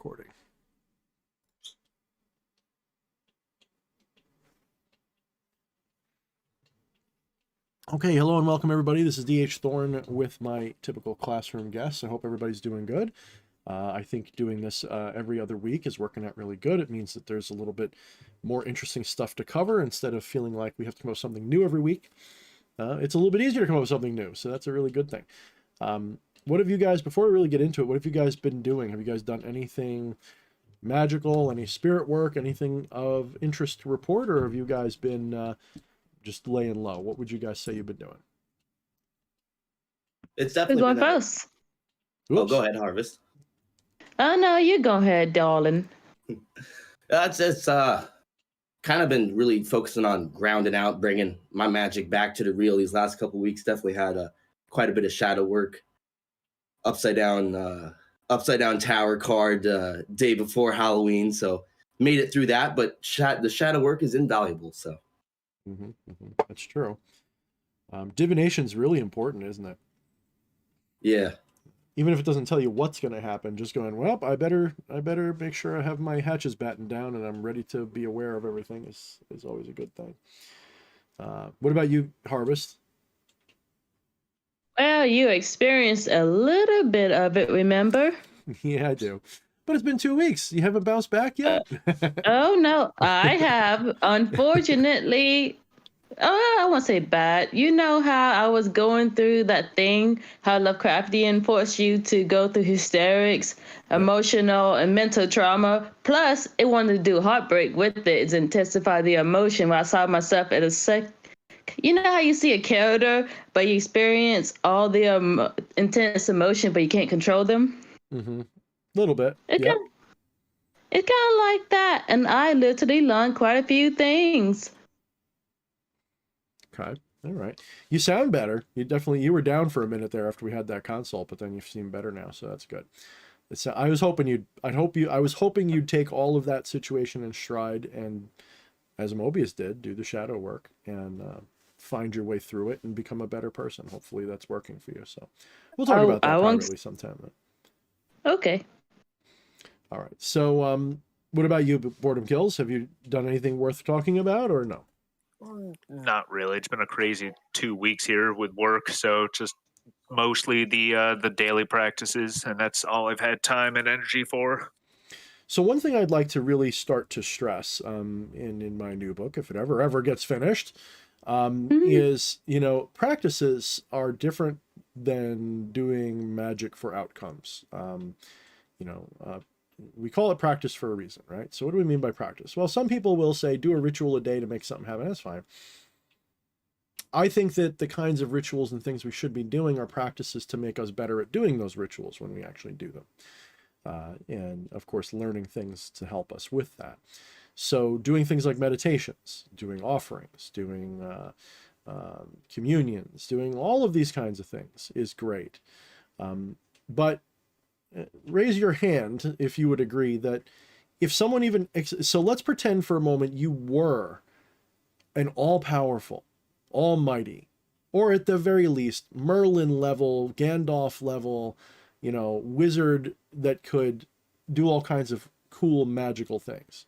recording. Okay, hello and welcome everybody. This is D.H. Thorne with my typical classroom guests. I hope everybody's doing good. I think doing this every other week is working out really good. It means that there's a little bit more interesting stuff to cover instead of feeling like we have to come up with something new every week. It's a little bit easier to come up with something new, so that's a really good thing. What have you guys, before we really get into it, what have you guys been doing? Have you guys done anything magical, any spirit work, anything of interest to report, or have you guys been just laying low? What would you guys say you've been doing? It's definitely Who's going been first? Oh, go ahead, Harvest. Oh, no, you go ahead, darling. It's kind of been really focusing on grounding out, bringing my magic back to the real. These last couple of weeks definitely had quite a bit of shadow work. Upside down tower card day before Halloween, so made it through that. But the shadow work is invaluable. So that's true. Divination's really important, isn't it? Yeah. Even if it doesn't tell you what's going to happen, just going, well, I better make sure I have my hatches battened down and I'm ready to be aware of everything is always a good thing. What about you, Harvest? Well, you experienced a little bit of it, remember? Yeah, I do. But it's been 2 weeks. You haven't bounced back yet? Oh, no, I have. Unfortunately, I won't say bad. You know how I was going through that thing, how Lovecraftian forced you to go through hysterics, emotional and mental trauma. Plus, it wanted to do heartbreak with it, it's intensify the emotion. Where I saw myself at you know how you see a character, but you experience all the intense emotion, but you can't control them? Mm-hmm. A little bit. It's kind of like that. And I literally learned quite a few things. Okay. All right. You sound better. You were down for a minute there after we had that consult, but then you seem better now, so that's good. I was hoping you'd take all of that situation in stride and, as Mobius did, do the shadow work and find your way through it and become a better person. Hopefully that's working for you. So we'll talk about that privately sometime. Okay. All right. So what about you, Boredom Kills? Have you done anything worth talking about or no? Not really. It's been a crazy 2 weeks here with work, so just mostly the daily practices, and that's all I've had time and energy for. So one thing I'd like to really start to stress in my new book, if it ever gets finished, is, practices are different than doing magic for outcomes. We call it practice for a reason, right? So what do we mean by practice? Well, some people will say do a ritual a day to make something happen. That's fine. I think that the kinds of rituals and things we should be doing are practices to make us better at doing those rituals when we actually do them. And of course, learning things to help us with that. So doing things like meditations, doing offerings, doing communions, doing all of these kinds of things is great. But raise your hand if you would agree that if someone so let's pretend for a moment you were an all-powerful, almighty, or at the very least Merlin level, Gandalf level, wizard that could do all kinds of cool magical things.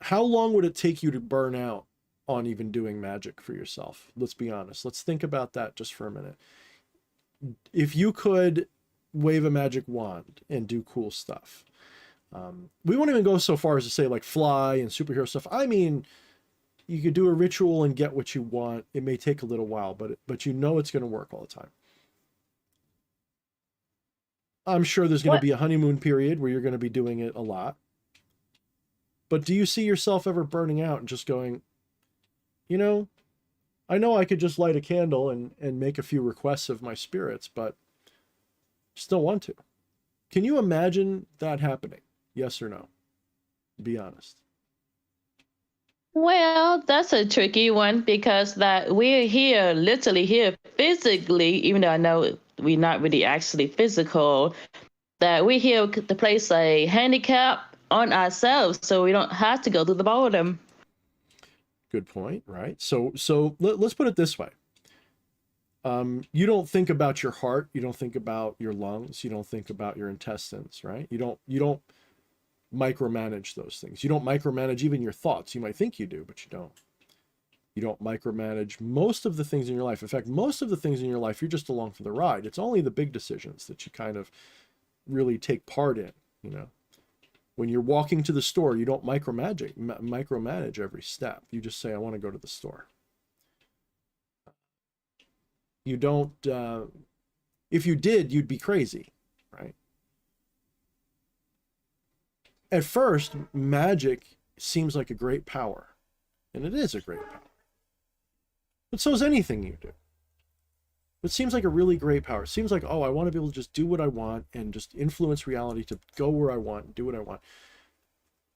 How long would it take you to burn out on even doing magic for yourself? Let's be honest. Let's think about that just for a minute. If you could wave a magic wand and do cool stuff, we won't even go so far as to say like fly and superhero stuff. I mean, you could do a ritual and get what you want. It may take a little while, but it's going to work all the time. I'm sure there's going to be a honeymoon period where you're going to be doing it a lot. But do you see yourself ever burning out and just going, I know I could just light a candle and make a few requests of my spirits, but just don't want to. Can you imagine that happening? Yes or no? Be honest. Well, that's a tricky one because that we're here, literally here physically, even though I know we're not really actually physical, that we're here to place a handicap on ourselves so we don't have to go through the boredom. Good point, right? So let's put it this way. You don't think about your heart, you don't think about your lungs, you don't think about your intestines, right? You don't micromanage those things. You don't micromanage even your thoughts. You might think you do, but you don't. You don't micromanage most of the things in your life. In fact, most of the things in your life, you're just along for the ride. It's only the big decisions that you kind of really take part in, you know. When you're walking to the store, you don't micromanage every step. You just say, I want to go to the store. You don't, if you did, you'd be crazy, right? At first, magic seems like a great power, and it is a great power. But so is anything you do. It seems like a really great power. It seems like, oh, I want to be able to just do what I want and just influence reality to go where I want and do what I want.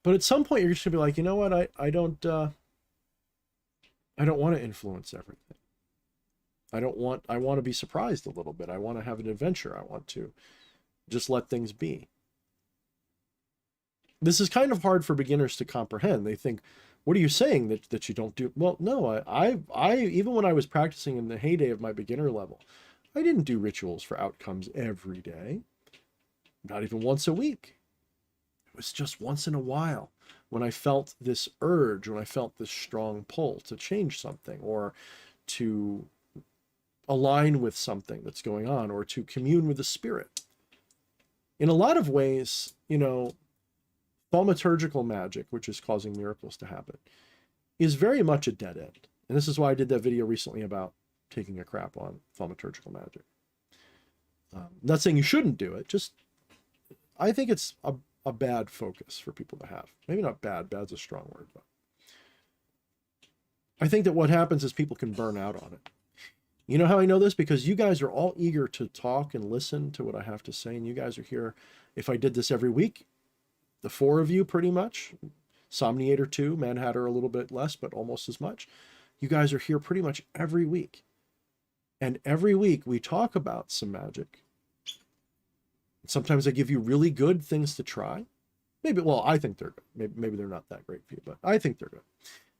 But at some point, you're just gonna be like, you know what? I don't want to influence everything. I want to be surprised a little bit. I want to have an adventure. I want to just let things be. This is kind of hard for beginners to comprehend. They think, what are you saying that you don't do? Well, no, I even when I was practicing in the heyday of my beginner level, I didn't do rituals for outcomes every day, not even once a week. It was just once in a while when I felt this urge, when I felt this strong pull to change something or to align with something that's going on or to commune with the spirit. In a lot of ways, you know, thaumaturgical magic, which is causing miracles to happen, is very much a dead end. And this is why I did that video recently about taking a crap on thaumaturgical magic. Not saying you shouldn't do it, just I think it's a bad focus for people to have. Maybe not bad, bad's a strong word, but I think that what happens is people can burn out on it. You know how I know this? Because you guys are all eager to talk and listen to what I have to say, and you guys are here. If I did this every week, the four of you pretty much, Somniator 2, Mad Hatter a little bit less, but almost as much, you guys are here pretty much every week. And every week we talk about some magic. Sometimes I give you really good things to try. Maybe, well, I think they're good. Maybe they're not that great for you, but I think they're good.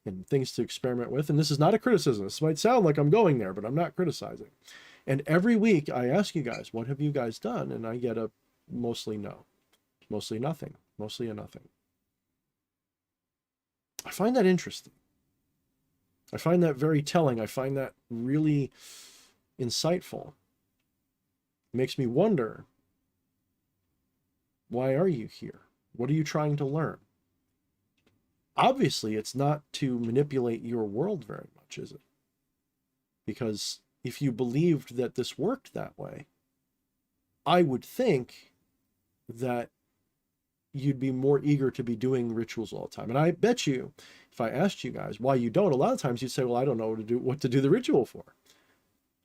And things to experiment with. And this is not a criticism. This might sound like I'm going there, but I'm not criticizing. And every week I ask you guys, what have you guys done? And I get a mostly no, mostly nothing, mostly a nothing. I find that interesting. I find that very telling. I find that really insightful. It makes me wonder, why are you here? What are you trying to learn? Obviously, it's not to manipulate your world very much, is it? Because if you believed that this worked that way, I would think that you'd be more eager to be doing rituals all the time. And I bet you, if I asked you guys why you don't, a lot of times you'd say, well, I don't know what to do the ritual for.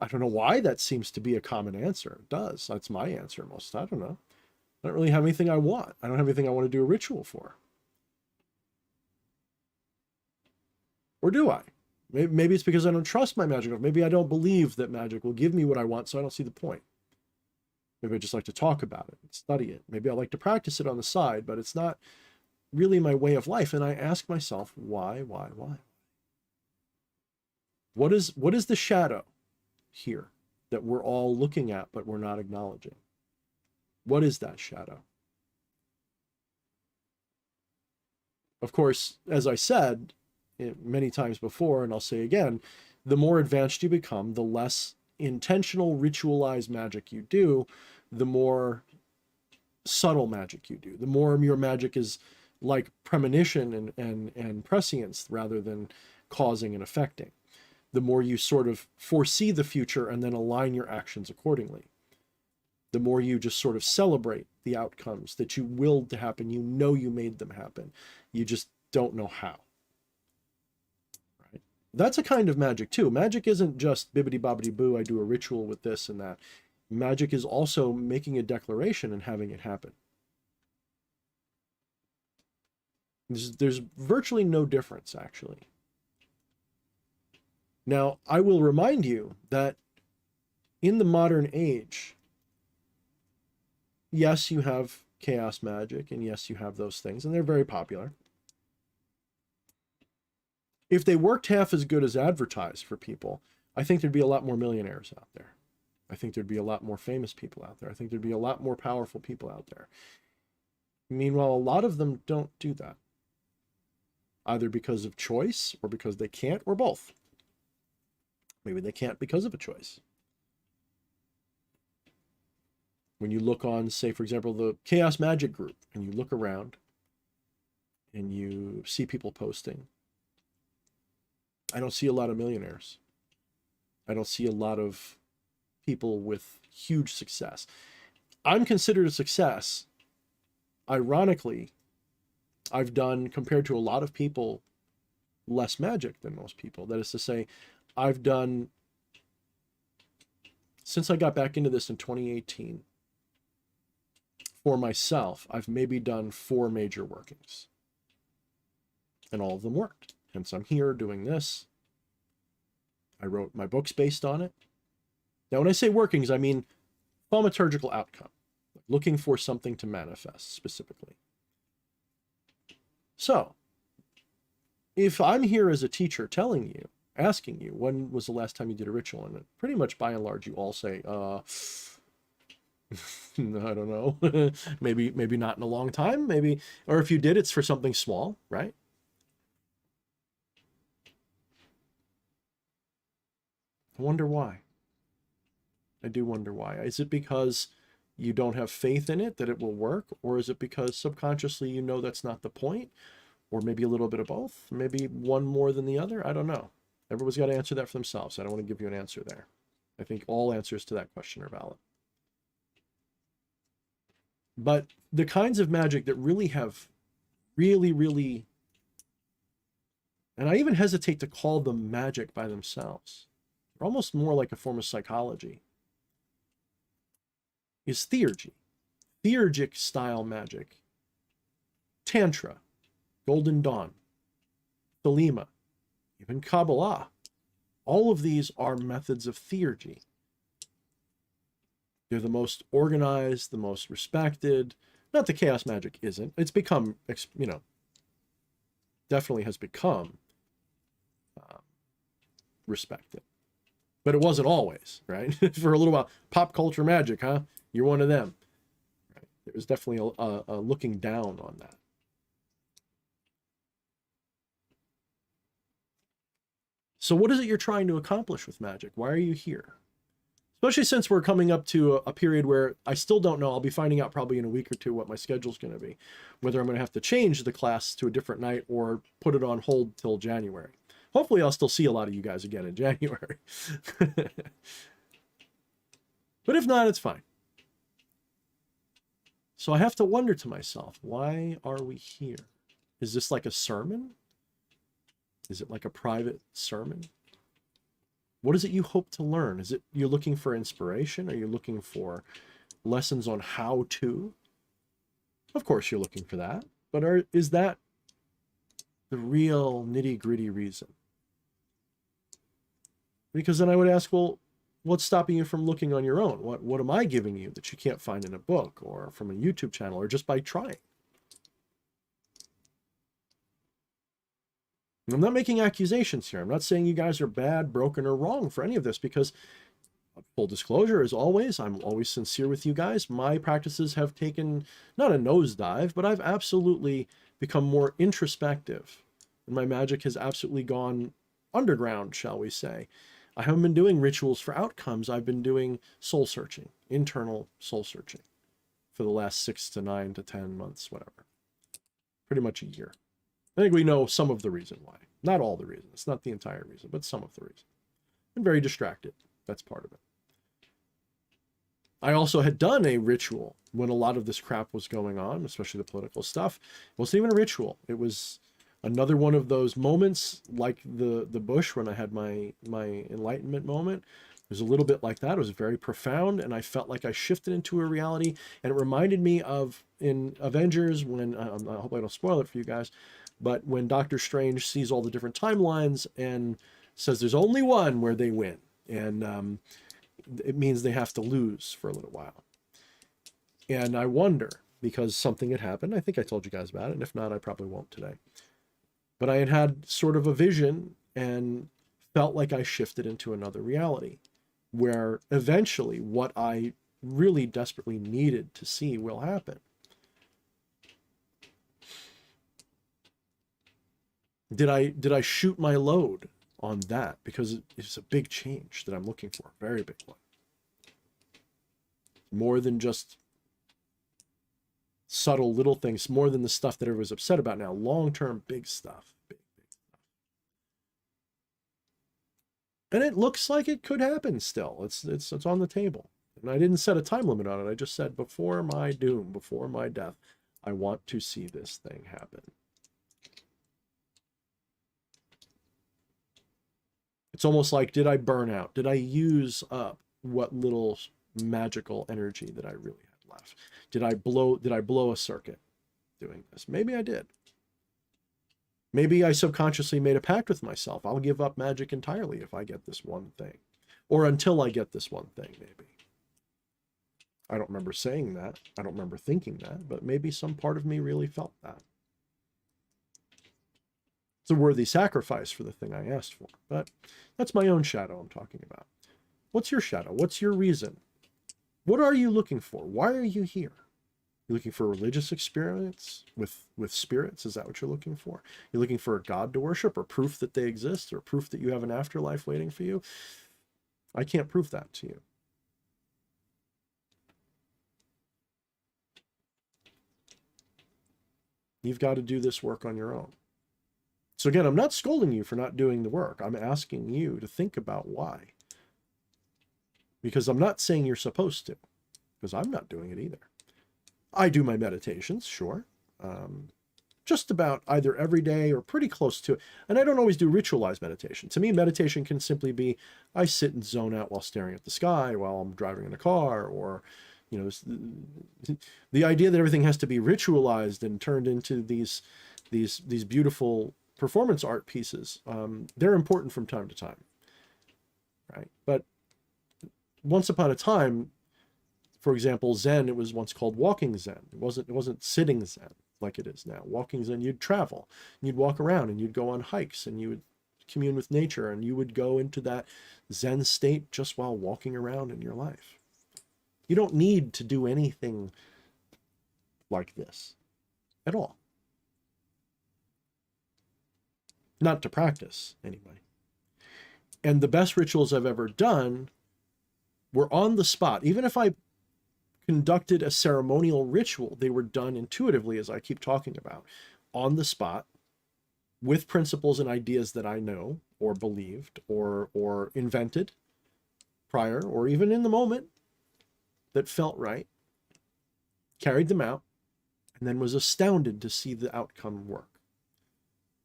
I don't know why that seems to be a common answer. It does. That's my answer most. I don't know. I don't really have anything I want. I don't have anything I want to do a ritual for. Or do I? Maybe it's because I don't trust my magic. Maybe I don't believe that magic will give me what I want, so I don't see the point. Maybe I just like to talk about it and study it. Maybe I like to practice it on the side, but it's not really my way of life. And I ask myself, why? What is the shadow here that we're all looking at, but we're not acknowledging? What is that shadow? Of course, as I said many times before, and I'll say again, the more advanced you become, the less intentional ritualized magic you do, the more subtle magic you do, the more your magic is like premonition and prescience rather than causing and affecting. The more you sort of foresee the future and then align your actions accordingly. The more you just sort of celebrate the outcomes that you willed to happen. You know you made them happen. You just don't know how. Right? That's a kind of magic too. Magic isn't just bibbidi bobbidi boo, I do a ritual with this and that. Magic is also making a declaration and having it happen. There's virtually no difference, actually. Now, I will remind you that in the modern age, yes, you have chaos magic, and yes, you have those things, and they're very popular. If they worked half as good as advertised for people, I think there'd be a lot more millionaires out there. I think there'd be a lot more famous people out there. I think there'd be a lot more powerful people out there. Meanwhile, a lot of them don't do that, either because of choice or because they can't, or both. Maybe they can't because of a choice. When you look on, say, for example, the Chaos Magic group, and you look around and you see people posting, I don't see a lot of millionaires. I don't see a lot of people with huge success. I'm considered a success. Ironically, I've done, compared to a lot of people, less magic than most people. That is to say, I've done, since I got back into this in 2018, for myself, I've maybe done 4 major workings. And all of them worked. Hence, I'm here doing this. I wrote my books based on it. Now, when I say workings, I mean thaumaturgical outcome. Looking for something to manifest specifically. So, if I'm here as a teacher telling you, asking you, when was the last time you did a ritual? And pretty much by and large, you all say, I don't know. maybe not in a long time, maybe, or if you did, it's for something small, right? I wonder why. I do wonder why. Is it because you don't have faith in it, that it will work? Or is it because subconsciously you know that's not the point? Or maybe a little bit of both? Maybe one more than the other? I don't know. Everyone's got to answer that for themselves. I don't want to give you an answer there. I think all answers to that question are valid. But the kinds of magic that really have really, and I even hesitate to call them magic by themselves, they're almost more like a form of psychology, is theurgy. Theurgic style magic. Tantra, Golden Dawn, Thelema, even Kabbalah. All of these are methods of theurgy. They're the most organized, the most respected. Not that chaos magic isn't. It's become, definitely has become respected. But it wasn't always, right? For a little while, pop culture magic, huh? You're one of them. Right? There was definitely a looking down on that. So what is it you're trying to accomplish with magic? Why are you here? Especially since we're coming up to a period where I still don't know. I'll be finding out probably in a week or two what my schedule's going to be. Whether I'm going to have to change the class to a different night or put it on hold till January. Hopefully I'll still see a lot of you guys again in January. But if not, it's fine. So I have to wonder to myself, why are we here? Is this like a sermon? Is it like a private sermon? What is it you hope to learn? Is it you're looking for inspiration? Are you looking for lessons on how to? Of course you're looking for that. But is that the real nitty-gritty reason? Because then I would ask, well, what's stopping you from looking on your own? What am I giving you that you can't find in a book or from a YouTube channel or just by trying? And I'm not making accusations here. I'm not saying you guys are bad, broken, or wrong for any of this, because full disclosure, as always, I'm always sincere with you guys. My practices have taken not a nosedive, but I've absolutely become more introspective. And my magic has absolutely gone underground, shall we say. I haven't been doing rituals for outcomes. I've been doing soul searching, internal soul searching for the last 6 to 9 to 10 months, whatever. Pretty much a year. I think we know some of the reason why. Not all the reason. It's not the entire reason, but some of the reason. I'm very distracted. That's part of it. I also had done a ritual when a lot of this crap was going on, especially the political stuff. It wasn't even a ritual. It was another one of those moments like the bush when I had my enlightenment moment. It was a little bit like that. It was very profound, and I felt like I shifted into a reality. And it reminded me of in Avengers when, I hope I don't spoil it for you guys, but when Doctor Strange sees all the different timelines and says there's only one where they win. And it means they have to lose for a little while. And I wonder, because something had happened, I think I told you guys about it, and if not, I probably won't today. But I had sort of a vision and felt like I shifted into another reality where eventually what I really desperately needed to see will happen. Did I shoot my load on that? Because it's a big change that I'm looking for, a very big one. More than just subtle little things, more than the stuff that everyone's upset about now. Long-term, big stuff. Big stuff. And it looks like it could happen still. It's on the table. And I didn't set a time limit on it. I just said, before my doom, before my death, I want to see this thing happen. It's almost like, did I burn out? Did I use up what little magical energy that I really had left? Did I blow a circuit doing this? Maybe I did. Maybe I subconsciously made a pact with myself. I'll give up magic entirely if I get this one thing. Or until I get this one thing, maybe. I don't remember saying that. I don't remember thinking that, but maybe some part of me really felt that. It's a worthy sacrifice for the thing I asked for, but that's my own shadow I'm talking about. What's your shadow? What's your reason? What are you looking for? Why are you here? You're looking for a religious experience with spirits? Is that what you're looking for? You're looking for a god to worship, or proof that they exist, or proof that you have an afterlife waiting for you? I can't prove that to you. You've got to do this work on your own. So again, I'm not scolding you for not doing the work. I'm asking you to think about why. Because I'm not saying you're supposed to, because I'm not doing it either. I do my meditations, sure. Just about either every day or pretty close to it. And I don't always do ritualized meditation. To me, meditation can simply be, I sit and zone out while staring at the sky while I'm driving in a car, or, you know, the idea that everything has to be ritualized and turned into these beautiful performance art pieces. They're important from time to time, right? But once upon a time, for example, Zen, it was once called walking Zen. It wasn't sitting Zen like it is now. Walking Zen, you'd travel, and you'd walk around, and you'd go on hikes, and you would commune with nature, and you would go into that Zen state just while walking around in your life. You don't need to do anything like this at all. Not to practice, anyway. And the best rituals I've ever done were on the spot. Even if I conducted a ceremonial ritual, they were done intuitively, as I keep talking about, on the spot, with principles and ideas that I know, or believed, or invented prior, or even in the moment, that felt right, carried them out, and then was astounded to see the outcome work.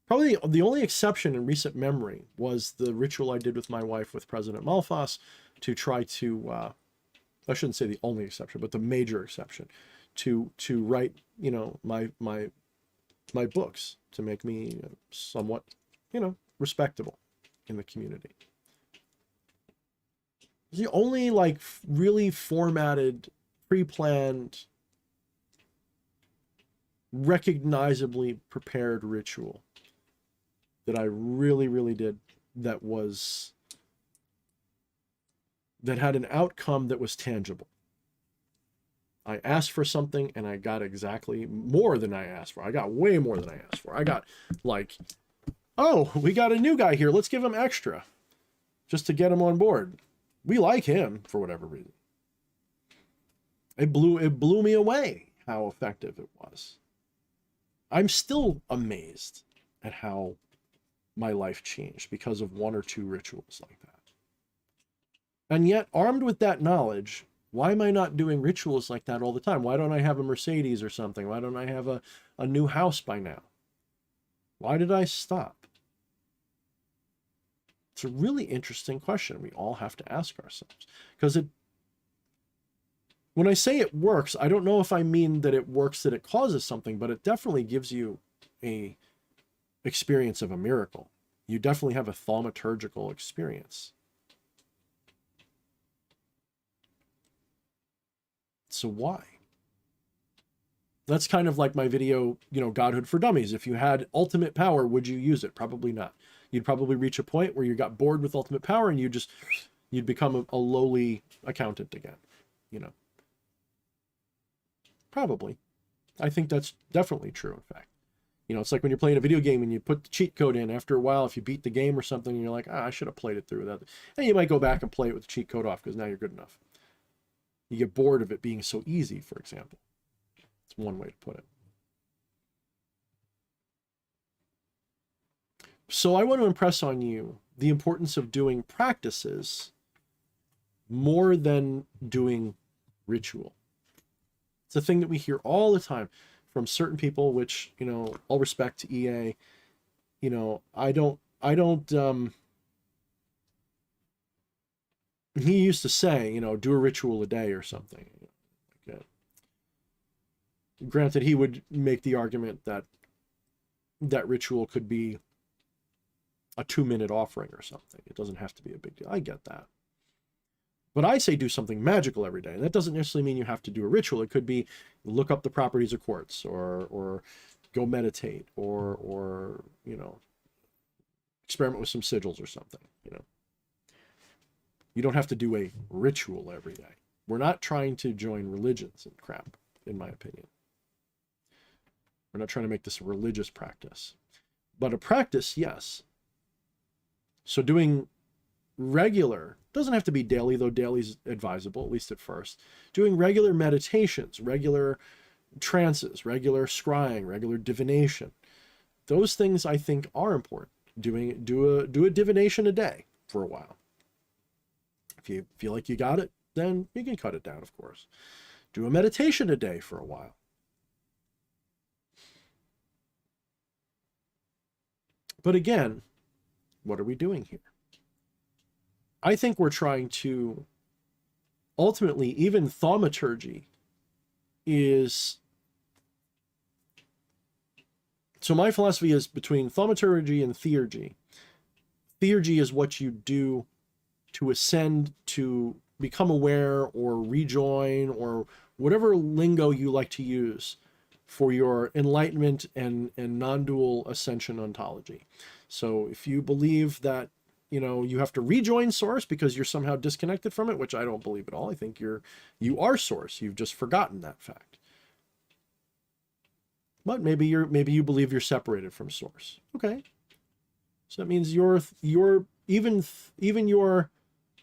Probably the only exception in recent memory was the ritual I did with my wife with President Malfas to try to, I shouldn't say the only exception, but the major exception, to write, you know, my books, to make me somewhat, you know, respectable in the community. It's the only, like, really formatted, pre-planned, recognizably prepared ritual that I really, really did that had an outcome that was tangible. I asked for something and I got exactly more than I asked for. I got way more than I asked for. I got like, oh, we got a new guy here. Let's give him extra just to get him on board. We like him for whatever reason. It blew me away how effective it was. I'm still amazed at how my life changed because of one or two rituals like that. And yet, armed with that knowledge, why am I not doing rituals like that all the time? Why don't I have a Mercedes or something? Why don't I have a new house by now? Why did I stop? It's a really interesting question we all have to ask ourselves. Because when I say it works, I don't know if I mean that it works, that it causes something, but it definitely gives you a experience of a miracle. You definitely have a thaumaturgical experience. So why? That's kind of like my video, you know, Godhood for Dummies. If you had ultimate power, would you use it? Probably not. You'd probably reach a point where you got bored with ultimate power and you'd become a lowly accountant again, you know. Probably. I think that's definitely true, in fact. You know, it's like when you're playing a video game and you put the cheat code in. After a while, if you beat the game or something, and you're like, I should have played it through that. And you might go back and play it with the cheat code off because now you're good enough. You get bored of it being so easy, for example. It's one way to put it. So I want to impress on you the importance of doing practices more than doing ritual. It's a thing that we hear all the time from certain people, which, you know, all respect to EA, you know, I don't, he used to say, you know, do a ritual a day or something. Okay. Granted, he would make the argument that that ritual could be a 2-minute offering or something. It doesn't have to be a big deal. I get that. But I say do something magical every day. And that doesn't necessarily mean you have to do a ritual. It could be look up the properties of quartz, or go meditate, or you know, experiment with some sigils or something, you know. You don't have to do a ritual every day. We're not trying to join religions and crap, in my opinion. We're not trying to make this a religious practice. But a practice, yes. So doing regular, doesn't have to be daily, though daily's advisable, at least at first. Doing regular meditations, regular trances, regular scrying, regular divination. Those things I think are important. Do a divination a day for a while. If you feel like you got it, then you can cut it down, of course. Do a meditation a day for a while. But again, what are we doing here? I think we're trying to, ultimately, even thaumaturgy is, so my philosophy is between thaumaturgy and theurgy. Theurgy is what you do to ascend, to become aware, or rejoin, or whatever lingo you like to use for your enlightenment and non-dual ascension ontology. So if you believe that, you know, you have to rejoin source because you're somehow disconnected from it, which I don't believe at all. I think you are source. You've just forgotten that fact. But maybe you believe you're separated from source. Okay. So that means your even your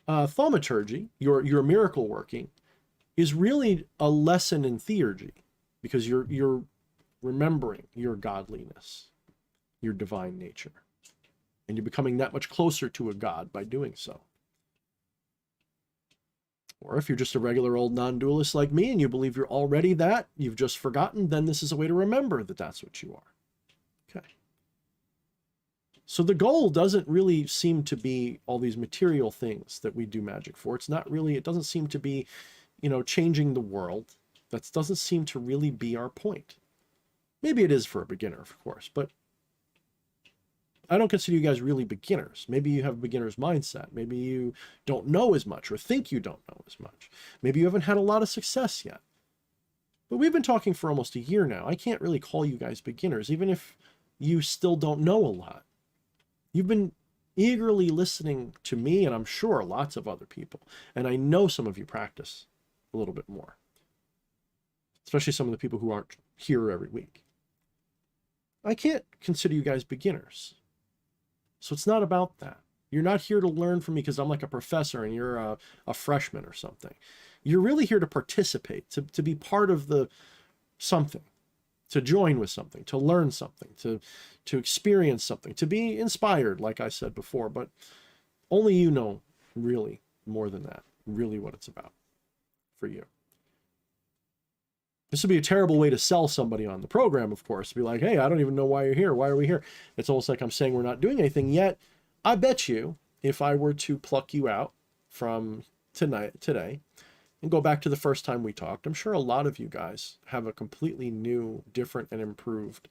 thaumaturgy, your miracle working, is really a lesson in theurgy, because you're remembering your godliness, your divine nature. And you're becoming that much closer to a god by doing so. Or if you're just a regular old non-dualist like me and you believe you're already that, you've just forgotten, then this is a way to remember that that's what you are. Okay. So the goal doesn't really seem to be all these material things that we do magic for. It's not really, it doesn't seem to be, you know, changing the world. That doesn't seem to really be our point. Maybe it is for a beginner, of course, but I don't consider you guys really beginners. Maybe you have a beginner's mindset. Maybe you don't know as much, or think you don't know as much. Maybe you haven't had a lot of success yet. But we've been talking for almost a year now. I can't really call you guys beginners, even if you still don't know a lot. You've been eagerly listening to me, and I'm sure lots of other people. And I know some of you practice a little bit more, especially some of the people who aren't here every week. I can't consider you guys beginners. So it's not about that. You're not here to learn from me because I'm like a professor and you're a freshman or something. You're really here to participate, to be part of the something, to join with something, to learn something, to experience something, to be inspired, like I said before. But only you know really more than that, really what it's about for you. This would be a terrible way to sell somebody on the program, of course, to be like, hey, I don't even know why you're here. Why are we here? It's almost like I'm saying we're not doing anything yet. I bet you if I were to pluck you out from today and go back to the first time we talked, I'm sure a lot of you guys have a completely new, different, and improved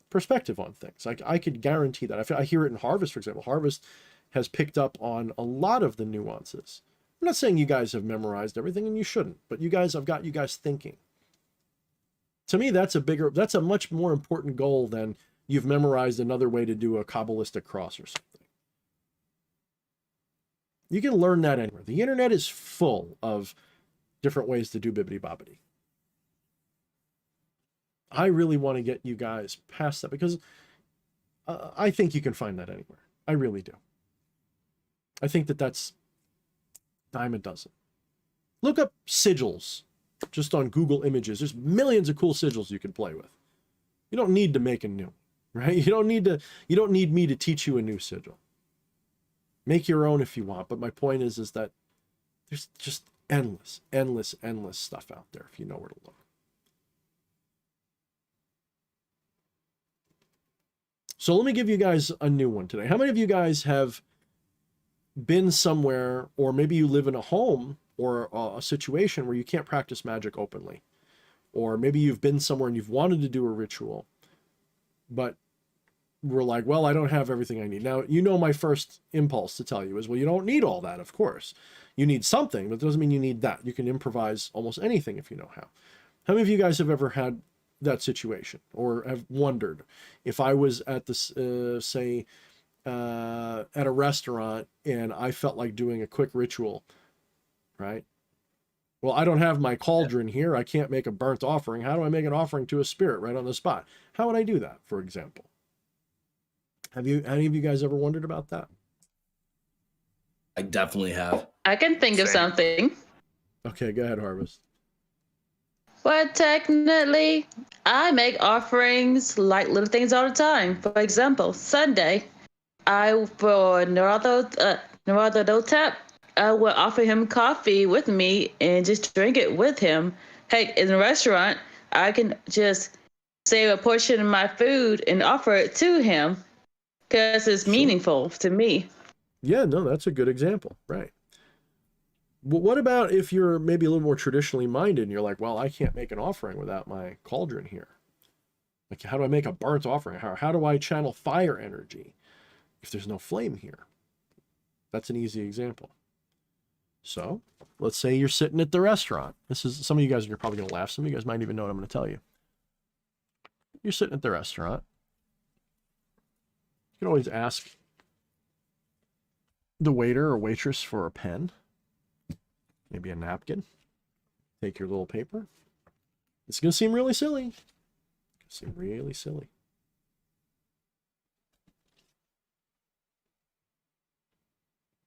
perspective on things. I could guarantee that. I hear it in Harvest, for example. Harvest has picked up on a lot of the nuances. I'm not saying you guys have memorized everything, and you shouldn't, but I've got you guys thinking. To me, that's a much more important goal than you've memorized another way to do a Kabbalistic cross or something. You can learn that anywhere. The internet is full of different ways to do bibbity bobbity. I really want to get you guys past that because I think you can find that anywhere. I really do. I think that that's dime a dozen. Look up sigils just on Google Images. There's millions of cool sigils you can play with. You don't need to make a new, right? You don't need me to teach you a new sigil. Make your own if you want, but my point is that there's just endless stuff out there if you know where to look. So let me give you guys a new one today. How many of you guys have been somewhere, or maybe you live in a home or a situation where you can't practice magic openly? Or maybe you've been somewhere and you've wanted to do a ritual, but we're like, well, I don't have everything I need. Now, you know, my first impulse to tell you is, well, you don't need all that, of course. You need something, but it doesn't mean you need that. You can improvise almost anything if you know how. How many of you guys have ever had that situation or have wondered if I was at this, at a restaurant and I felt like doing a quick ritual, right? Well, I don't have my cauldron here. I can't make a burnt offering. How do I make an offering to a spirit right on the spot? How would I do that, for example? Have any of you guys ever wondered about that? I definitely have. I can think of Same. something. Okay, go ahead, Harvest. Well, technically, I make offerings like little things all the time. For example, Sunday, for Narado Dotep, I would offer him coffee with me and just drink it with him. Heck, in a restaurant, I can just save a portion of my food and offer it to him because it's meaningful to me. Yeah, no, that's a good example, right? But what about if you're maybe a little more traditionally minded and you're like, well, I can't make an offering without my cauldron here. Like, how do I make a burnt offering? How do I channel fire energy if there's no flame here? That's an easy example. So let's say you're sitting at the restaurant. Some of you guys are probably going to laugh. Some of you guys might even know what I'm going to tell you. You're sitting at the restaurant. You can always ask the waiter or waitress for a pen, maybe a napkin. Take your little paper. It's going to seem really silly.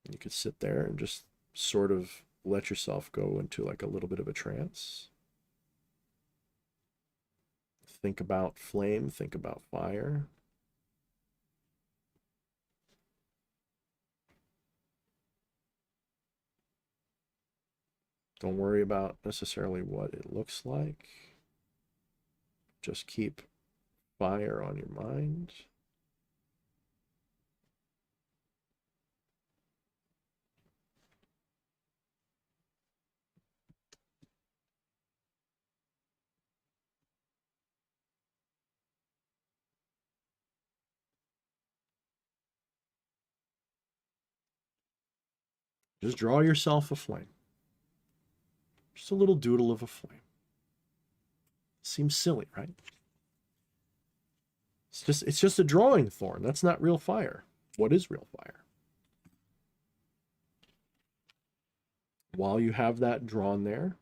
You could sit there and just sort of let yourself go into like a little bit of a trance. Think about flame, think about fire. Don't worry about necessarily what it looks like. Just keep fire on your mind. Just draw yourself a flame. Just a little doodle of a flame. Seems silly, right? It's just a drawing, Thorne. That's not real fire. What is real fire? While you have that drawn there,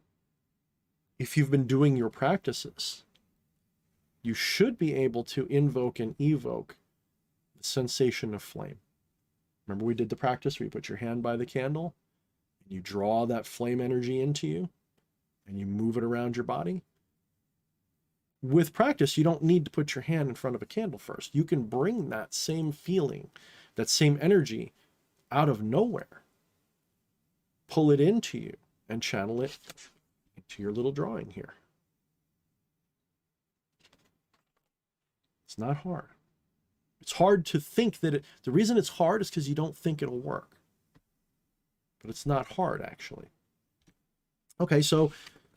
if you've been doing your practices, you should be able to invoke and evoke the sensation of flame. Remember we did the practice where you put your hand by the candle, and you draw that flame energy into you, and you move it around your body? With practice, you don't need to put your hand in front of a candle first. You can bring that same feeling, that same energy out of nowhere. Pull it into you and channel it into your little drawing here. It's not hard. It's hard to think that the reason it's hard is because you don't think it'll work. But it's not hard, actually. Okay, so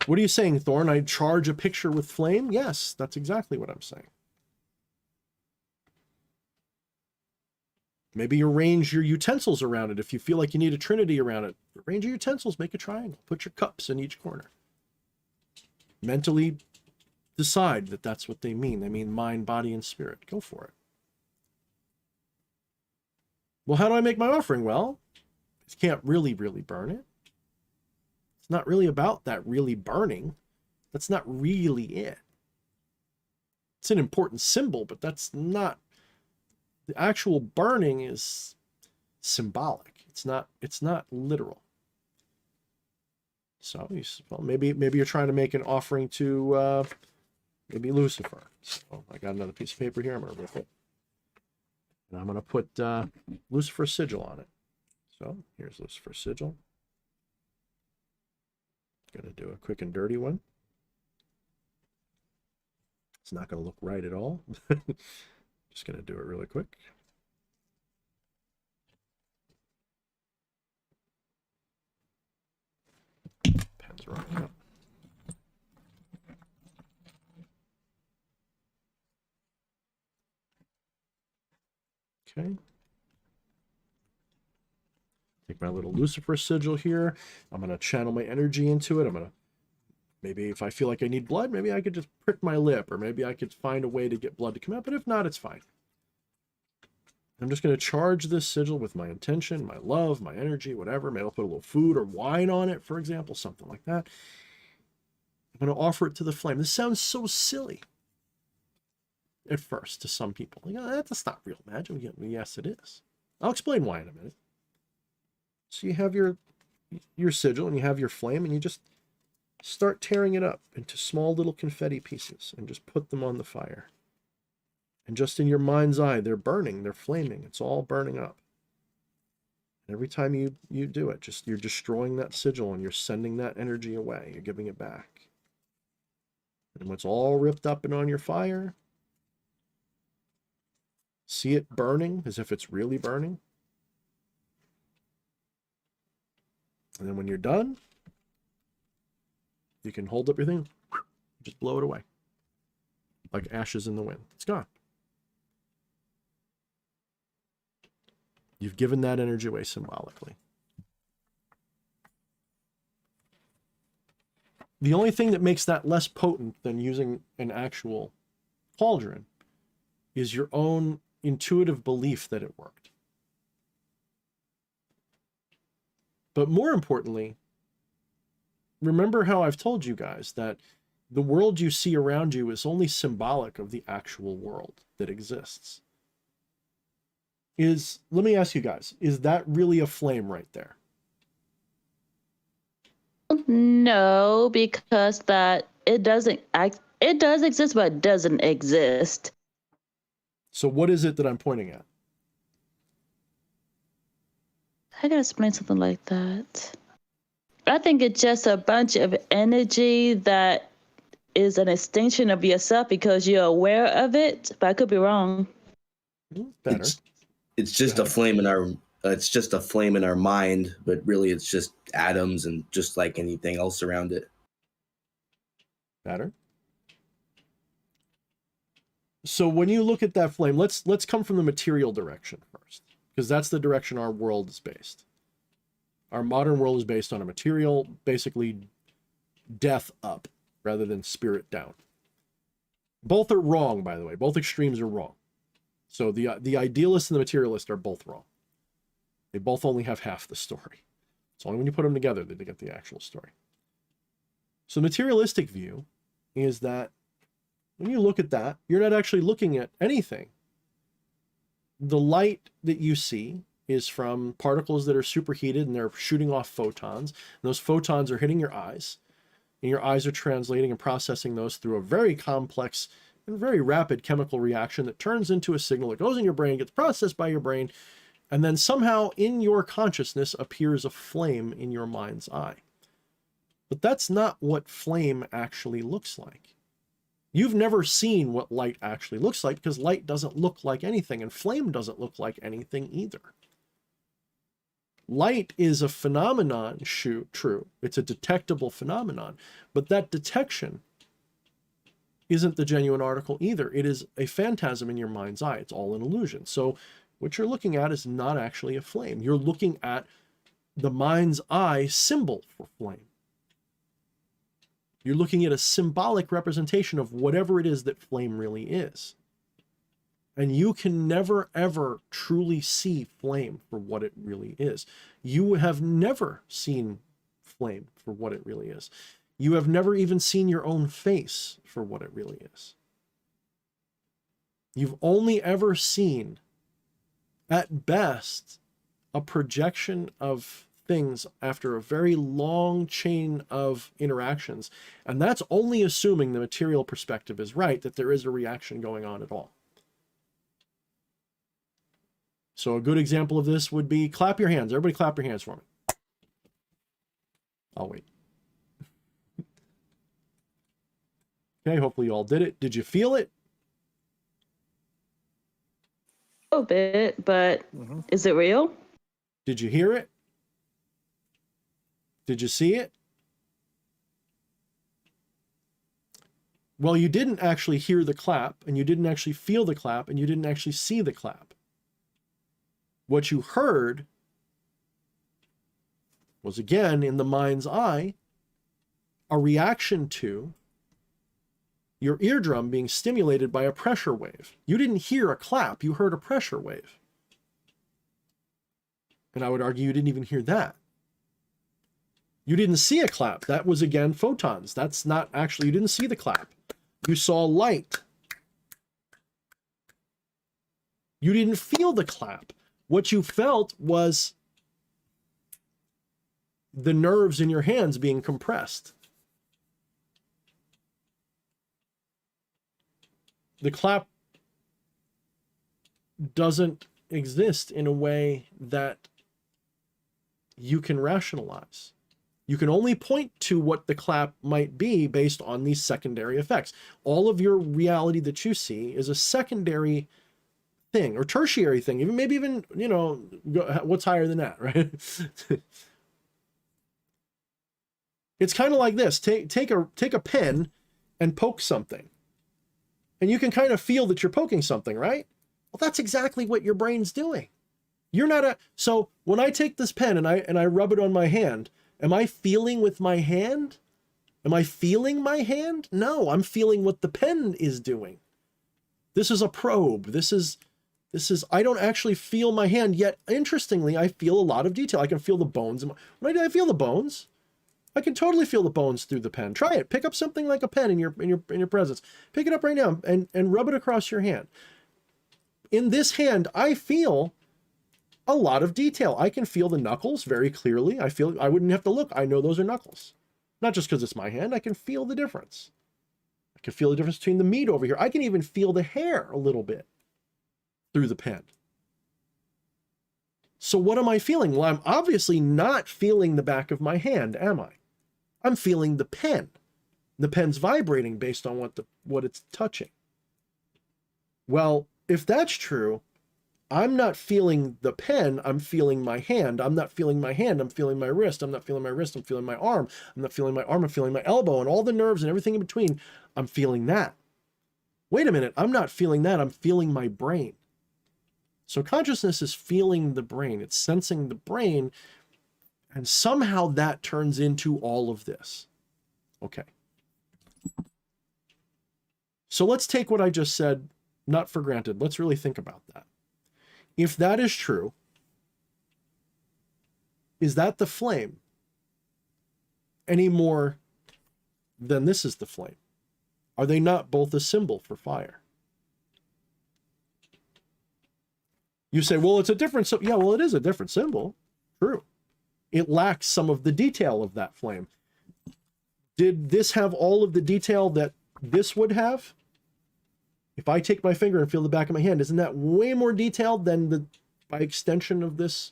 what are you saying, Thorne? I charge a picture with flame? Yes, that's exactly what I'm saying. Maybe arrange your utensils around it. If you feel like you need a trinity around it, arrange your utensils, make a triangle. Put your cups in each corner. Mentally decide that that's what they mean. They mean mind, body, and spirit. Go for it. Well, how do I make my offering? Well, it can't really burn it. It's not really about that really burning. That's not really it. It's an important symbol, but that's not, the actual burning is symbolic. It's not literal. So, well, maybe you're trying to make an offering to maybe Lucifer. So I got another piece of paper here. I'm going to rip it. And I'm going to put Lucifer's sigil on it. So here's Lucifer's sigil. Going to do a quick and dirty one. It's not going to look right at all. Just going to do it really quick. Pen's running out. Okay. Take my little Lucifer sigil here. I'm going to channel my energy into it. I'm going to, maybe if I feel like I need blood, maybe I could just prick my lip, or maybe I could find a way to get blood to come out. But if not, it's fine. I'm just going to charge this sigil with my intention, my love, my energy, whatever. Maybe I'll put a little food or wine on it, for example, something like that. I'm going to offer it to the flame. This sounds so silly at first to some people. Like, oh, that's not real magic. Yes, it is. I'll explain why in a minute. So you have your sigil and you have your flame, and you just start tearing it up into small little confetti pieces and just put them on the fire. And just in your mind's eye, they're burning, they're flaming. It's all burning up. And every time you do it, you're destroying that sigil and you're sending that energy away. You're giving it back. And when it's all ripped up and on your fire, see it burning as if it's really burning. And then when you're done, you can hold up your thing, just blow it away. Like ashes in the wind. It's gone. You've given that energy away symbolically. The only thing that makes that less potent than using an actual cauldron is your own intuitive belief that it worked. But more importantly, remember how I've told you guys that the world you see around you is only symbolic of the actual world that exists. Let me ask you guys, is that really a flame right there? No, because it does exist, but it doesn't exist. So what is it that I'm pointing at? I gotta explain something like that. I think it's just a bunch of energy that is an extension of yourself because you're aware of it, but I could be wrong. Better. It's just a flame in our mind, but really it's just atoms and just like anything else around it. Better. So when you look at that flame, let's come from the material direction first, because that's the direction our world is based. Our modern world is based on a material, basically death up rather than spirit down. Both are wrong, by the way. Both extremes are wrong. So the idealist and the materialist are both wrong. They both only have half the story. It's only when you put them together that they get the actual story. So the materialistic view is that when you look at that, you're not actually looking at anything. The light that you see is from particles that are superheated and they're shooting off photons. And those photons are hitting your eyes. And your eyes are translating and processing those through a very complex and very rapid chemical reaction that turns into a signal that goes in your brain, gets processed by your brain, and then somehow in your consciousness appears a flame in your mind's eye. But that's not what flame actually looks like. You've never seen what light actually looks like because light doesn't look like anything, and flame doesn't look like anything either. Light is a phenomenon, true. It's a detectable phenomenon, but that detection isn't the genuine article either. It is a phantasm in your mind's eye. It's all an illusion. So what you're looking at is not actually a flame. You're looking at the mind's eye symbol for flame. You're looking at a symbolic representation of whatever it is that flame really is. And you can never, ever truly see flame for what it really is. You have never seen flame for what it really is. You have never even seen your own face for what it really is. You've only ever seen, at best, a projection of things after a very long chain of interactions. And that's only assuming the material perspective is right, that there is a reaction going on at all. So a good example of this would be clap your hands. Everybody clap your hands for me. I'll wait. Okay, hopefully you all did it. Did you feel it? A little bit, but is it real? Did you hear it? Did you see it? Well, you didn't actually hear the clap, and you didn't actually feel the clap, and you didn't actually see the clap. What you heard was, again, in the mind's eye, a reaction to your eardrum being stimulated by a pressure wave. You didn't hear a clap, you heard a pressure wave. And I would argue you didn't even hear that. You didn't see a clap. That was, again, photons. That's not actually, you didn't see the clap. You saw light. You didn't feel the clap. What you felt was the nerves in your hands being compressed. The clap doesn't exist in a way that you can rationalize. You can only point to what the clap might be based on these secondary effects. All of your reality that you see is a secondary thing or tertiary thing, even maybe even, you know, what's higher than that, right? It's kind of like this. Take a pen and poke something. And you can kind of feel that you're poking something, right? Well, that's exactly what your brain's doing. You're not so when I take this pen and I rub it on my hand, am I feeling with my hand? Am I feeling my hand? No, I'm feeling what the pen is doing. This is a probe. This is I don't actually feel my hand, yet interestingly, I feel a lot of detail. I can feel the bones. When I feel the bones, I can totally feel the bones through the pen. Try it. Pick up something like a pen in your presence. Pick it up right now and rub it across your hand. In this hand, I feel a lot of detail. I can feel the knuckles very clearly. I wouldn't have to look. I know those are knuckles. Not just because it's my hand. I can feel the difference. I can feel the difference between the meat over here. I can even feel the hair a little bit through the pen. So what am I feeling? Well, I'm obviously not feeling the back of my hand, am I? I'm feeling the pen. The pen's vibrating based on what it's touching. Well, if that's true, I'm not feeling the pen, I'm feeling my hand. I'm not feeling my hand, I'm feeling my wrist. I'm not feeling my wrist, I'm feeling my arm. I'm not feeling my arm, I'm feeling my elbow, and all the nerves and everything in between. I'm feeling that. Wait a minute, I'm not feeling that, I'm feeling my brain. So consciousness is feeling the brain, it's sensing the brain, and somehow that turns into all of this. Okay. So let's take what I just said, not for granted. Let's really think about that. If that is true, is that the flame any more than this is the flame? Are they not both a symbol for fire? You say, well, it's a different symbol. Yeah, well, it is a different symbol. True. It lacks some of the detail of that flame. Did this have all of the detail that this would have? If I take my finger and feel the back of my hand, isn't that way more detailed than by extension of this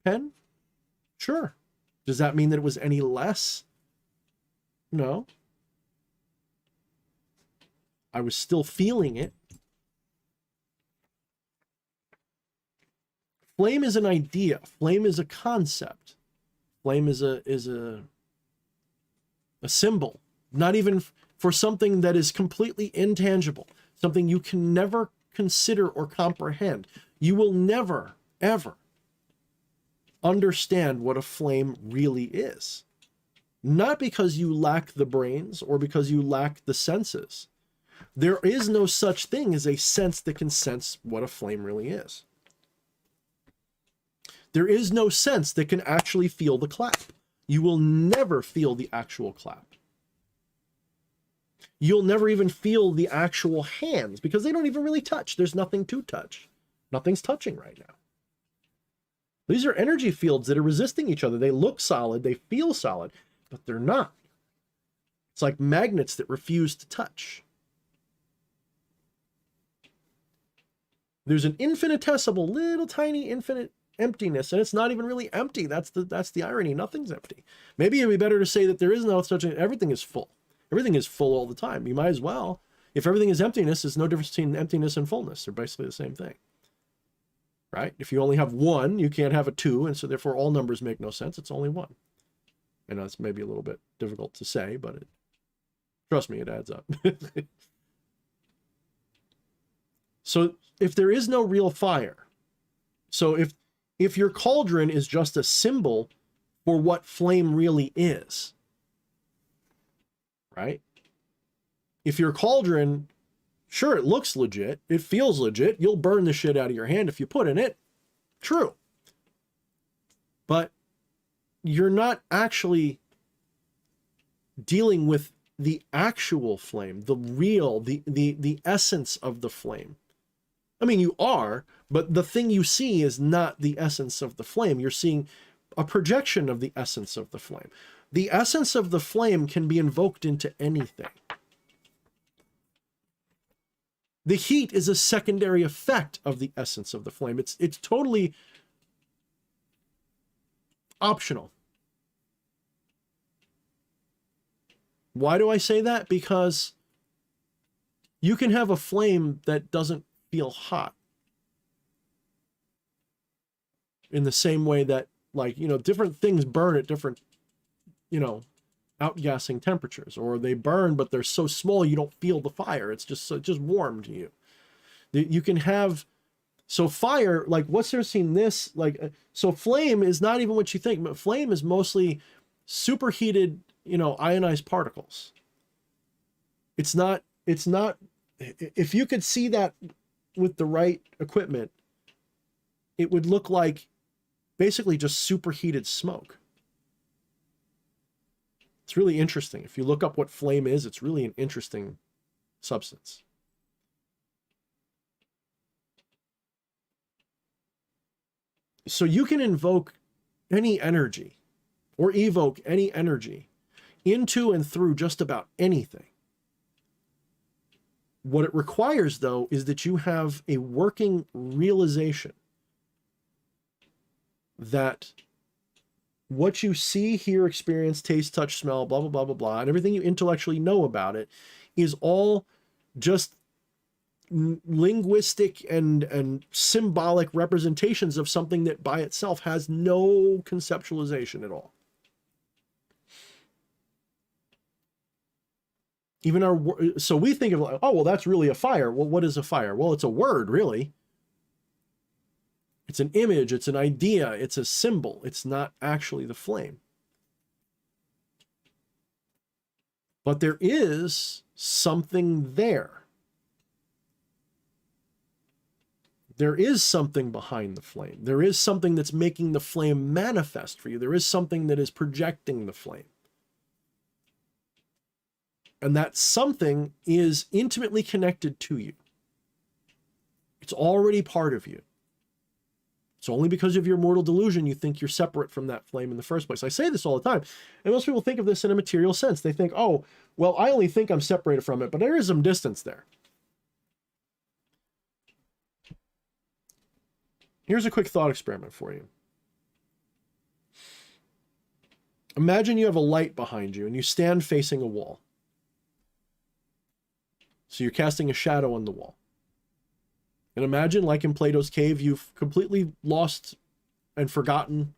pen? Sure. Does that mean that it was any less? No. I was still feeling it. Flame is an idea. Flame is a concept. Flame is a symbol, not even for something that is completely intangible, something you can never consider or comprehend. You will never, ever understand what a flame really is. Not because you lack the brains or because you lack the senses, There is no such thing as a sense that can sense what a flame really is. There is no sense that can actually feel the clap. You will never feel the actual clap. You'll never even feel the actual hands because they don't even really touch. There's nothing to touch. Nothing's touching right now. These are energy fields that are resisting each other. They look solid, they feel solid, but they're not. It's like magnets that refuse to touch. There's an infinitesimal, little tiny infinite emptiness, and it's not even really empty. That's the irony. Nothing's empty. Maybe it'd be better to say that there is no such thing. Everything is full. Everything is full all the time. You might as well. If everything is emptiness, there's no difference between emptiness and fullness. They're basically the same thing. Right? If you only have one, you can't have a two, and so therefore all numbers make no sense. It's only one. I know it's maybe a little bit difficult to say, but trust me, it adds up. So if there is no real fire, so if your cauldron is just a symbol for what flame really is, right? If your cauldron, sure, it looks legit, it feels legit, you'll burn the shit out of your hand if you put in it, true. But you're not actually dealing with the actual flame, the real, the essence of the flame. I mean, you are, but the thing you see is not the essence of the flame. You're seeing a projection of the essence of the flame. The essence of the flame can be invoked into anything. The heat is a secondary effect of the essence of the flame. It's totally optional. Why do I say that? Because you can have a flame that doesn't feel hot. In the same way that, like, you know, different things burn at different, you know, outgassing temperatures, or they burn, but they're so small you don't feel the fire. It's just warm to you. You can have, so fire, like what's there seen this, like, so flame is not even what you think, but flame is mostly superheated, you know, ionized particles. It's not, if you could see that with the right equipment, it would look like basically just superheated smoke. It's really interesting. If you look up what flame is, it's really an interesting substance. So you can invoke any energy or evoke any energy into and through just about anything. What it requires, though, is that you have a working realization that what you see, hear, experience, taste, touch, smell, blah, blah, blah, blah, blah, and everything you intellectually know about it is all just linguistic and symbolic representations of something that by itself has no conceptualization at all. Even so we think of, like, oh, well, that's really a fire. Well, what is a fire? Well, it's a word, really. It's an image, it's an idea, it's a symbol. It's not actually the flame. But there is something there. There is something behind the flame. There is something that's making the flame manifest for you. There is something that is projecting the flame. And that something is intimately connected to you. It's already part of you. It's only because of your mortal delusion you think you're separate from that flame in the first place. I say this all the time, and most people think of this in a material sense. They think, oh, well, I only think I'm separated from it, but there is some distance there. Here's a quick thought experiment for you. Imagine you have a light behind you and you stand facing a wall. So you're casting a shadow on the wall. And imagine, like in Plato's cave, you've completely lost and forgotten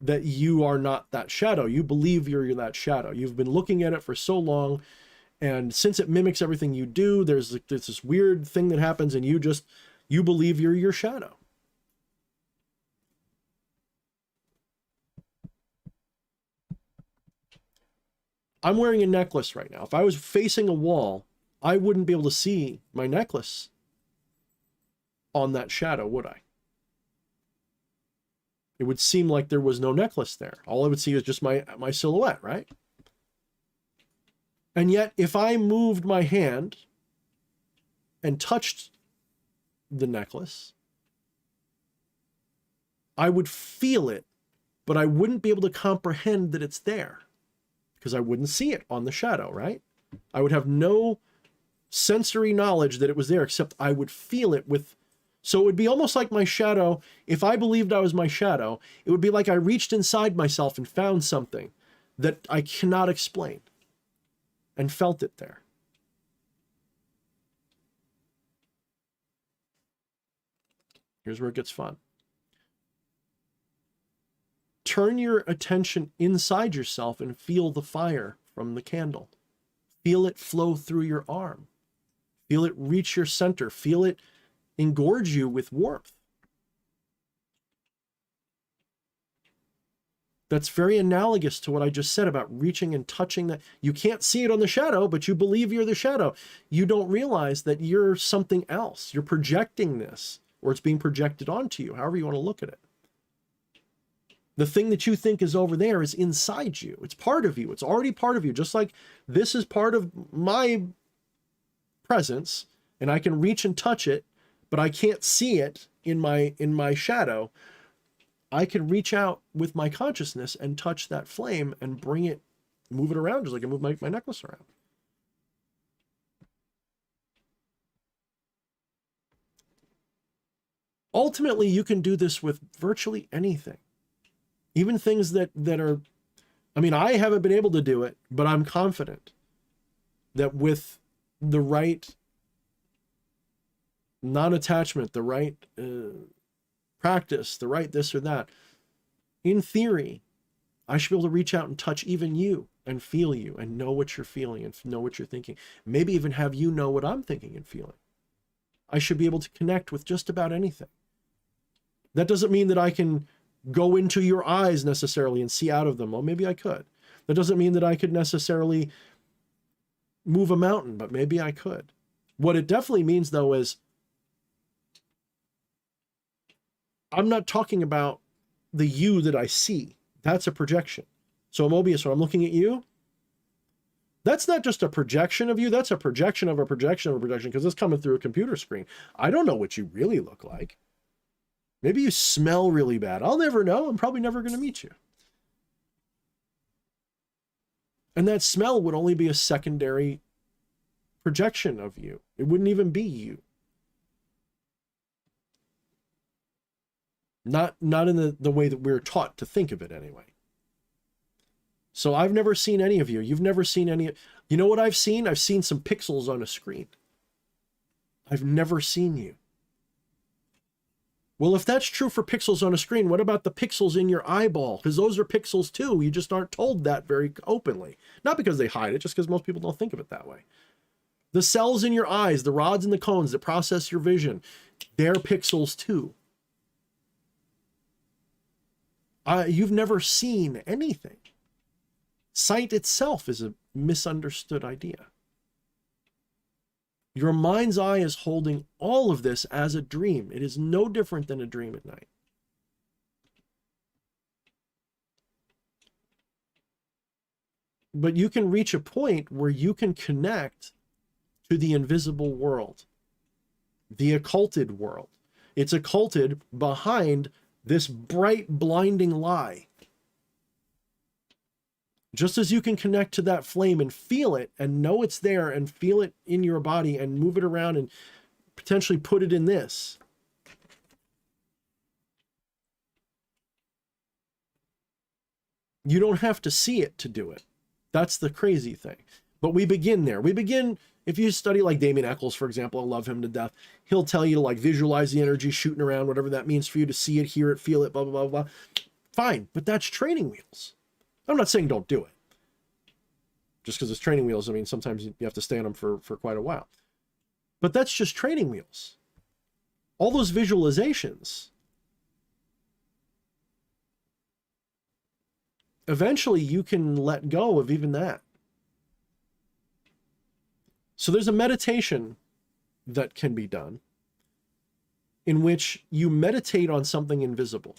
that you are not that shadow. You believe you're that shadow. You've been looking at it for so long, and since it mimics everything you do, there's this weird thing that happens, and you believe you're your shadow. I'm wearing a necklace right now. If I was facing a wall I wouldn't be able to see my necklace on that shadow, would I? It would seem like there was no necklace there. All I would see is just my silhouette, right? And yet, if I moved my hand and touched the necklace, I would feel it, but I wouldn't be able to comprehend that it's there because I wouldn't see it on the shadow, right? I would have no sensory knowledge that it was there, except I would feel it with. So it would be almost like my shadow. If I believed I was my shadow, it would be like I reached inside myself and found something that I cannot explain and felt it there. Here's where it gets fun. Turn your attention inside yourself and feel the fire from the candle. Feel it flow through your arm. Feel it reach your center. Feel it engorge you with warmth. That's very analogous to what I just said about reaching and touching that. You can't see it on the shadow, but you believe you're the shadow. You don't realize that you're something else. You're projecting this, or it's being projected onto you, however you want to look at it. The thing that you think is over there is inside you. It's part of you. It's already part of you. Just like this is part of my presence, and I can reach and touch it, but I can't see it in my shadow. I can reach out with my consciousness and touch that flame and bring it, move it around just like I move my necklace around. Ultimately, you can do this with virtually anything. Even things that are, I mean, I haven't been able to do it, but I'm confident that with the right non-attachment, the right practice, the right this or that, in theory, I should be able to reach out and touch even you and feel you and know what you're feeling and know what you're thinking. Maybe even have you know what I'm thinking and feeling. I should be able to connect with just about anything. That doesn't mean that I can go into your eyes necessarily and see out of them. Well, maybe I could. That doesn't mean that I could necessarily move a mountain, but maybe I could. What it definitely means, though, is I'm not talking about the you that I see. That's a projection. So Mobius, when I'm looking at you, that's not just a projection of you. That's a projection of a projection of a projection because it's coming through a computer screen. I don't know what you really look like. Maybe you smell really bad. I'll never know. I'm probably never going to meet you. And that smell would only be a secondary projection of you. It wouldn't even be you. Not in the way that we're taught to think of it anyway. So I've never seen any of you. You've never seen any. You know what I've seen? I've seen some pixels on a screen. I've never seen you. Well, if that's true for pixels on a screen, what about the pixels in your eyeball? Because those are pixels too. You just aren't told that very openly. Not because they hide it, just because most people don't think of it that way. The cells in your eyes, the rods and the cones that process your vision, they're pixels too. You've never seen anything. Sight itself is a misunderstood idea. Your mind's eye is holding all of this as a dream. It is no different than a dream at night. But you can reach a point where you can connect to the invisible world, the occulted world. It's occulted behind this bright, blinding lie. Just as you can connect to that flame and feel it and know it's there and feel it in your body and move it around and potentially put it in this. You don't have to see it to do it. That's the crazy thing. But we begin there. We begin, if you study like Damien Eccles, for example, I love him to death. He'll tell you to like visualize the energy shooting around, whatever that means for you to see it, hear it, feel it, blah, blah, blah, blah. Fine, but that's training wheels. I'm not saying don't do it. Just because it's training wheels, I mean, sometimes you have to stay on them for quite a while. But that's just training wheels. All those visualizations, eventually you can let go of even that. So there's a meditation that can be done in which you meditate on something invisible.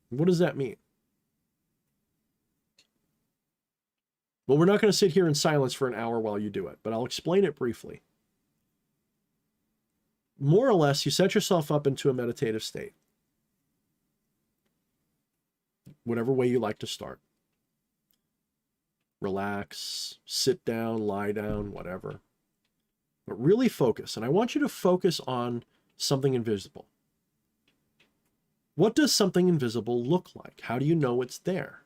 What does that mean? Well, we're not going to sit here in silence for an hour while you do it, but I'll explain it briefly. More or less, you set yourself up into a meditative state, whatever way you like to start. Relax, sit down, lie down, whatever. But really focus, and I want you to focus on something invisible. What does something invisible look like? How do you know it's there?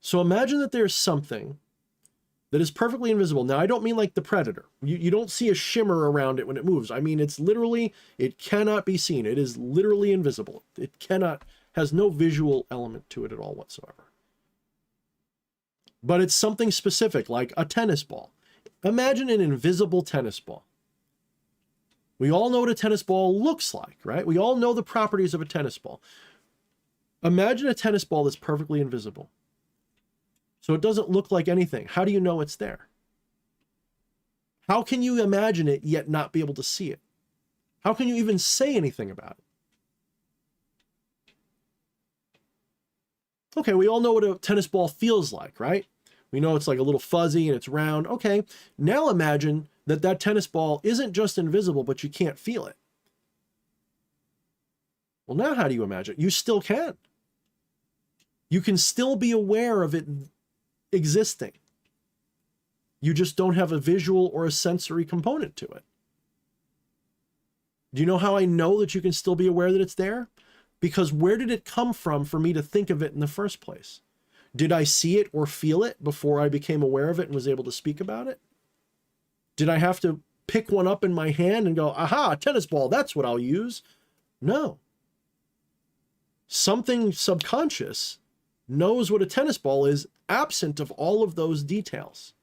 So imagine that there's something that is perfectly invisible. Now, I don't mean like the Predator. You don't see a shimmer around it when it moves. I mean, it's literally, it cannot be seen. It is literally invisible. It has no visual element to it at all whatsoever. But it's something specific, like a tennis ball. Imagine an invisible tennis ball. We all know what a tennis ball looks like, right? We all know the properties of a tennis ball. Imagine a tennis ball that's perfectly invisible. So it doesn't look like anything. How do you know it's there? How can you imagine it yet not be able to see it? How can you even say anything about it? Okay, we all know what a tennis ball feels like, right? We know it's like a little fuzzy and it's round. Okay, now imagine that that tennis ball isn't just invisible, but you can't feel it. Well, now how do you imagine it? You still can. You can still be aware of it existing. You just don't have a visual or a sensory component to it. Do you know how I know that you can still be aware that it's there? Because where did it come from for me to think of it in the first place? Did I see it or feel it before I became aware of it and was able to speak about it? Did I have to pick one up in my hand and go, aha, a tennis ball, that's what I'll use? No. Something subconscious knows what a tennis ball is absent of all of those details.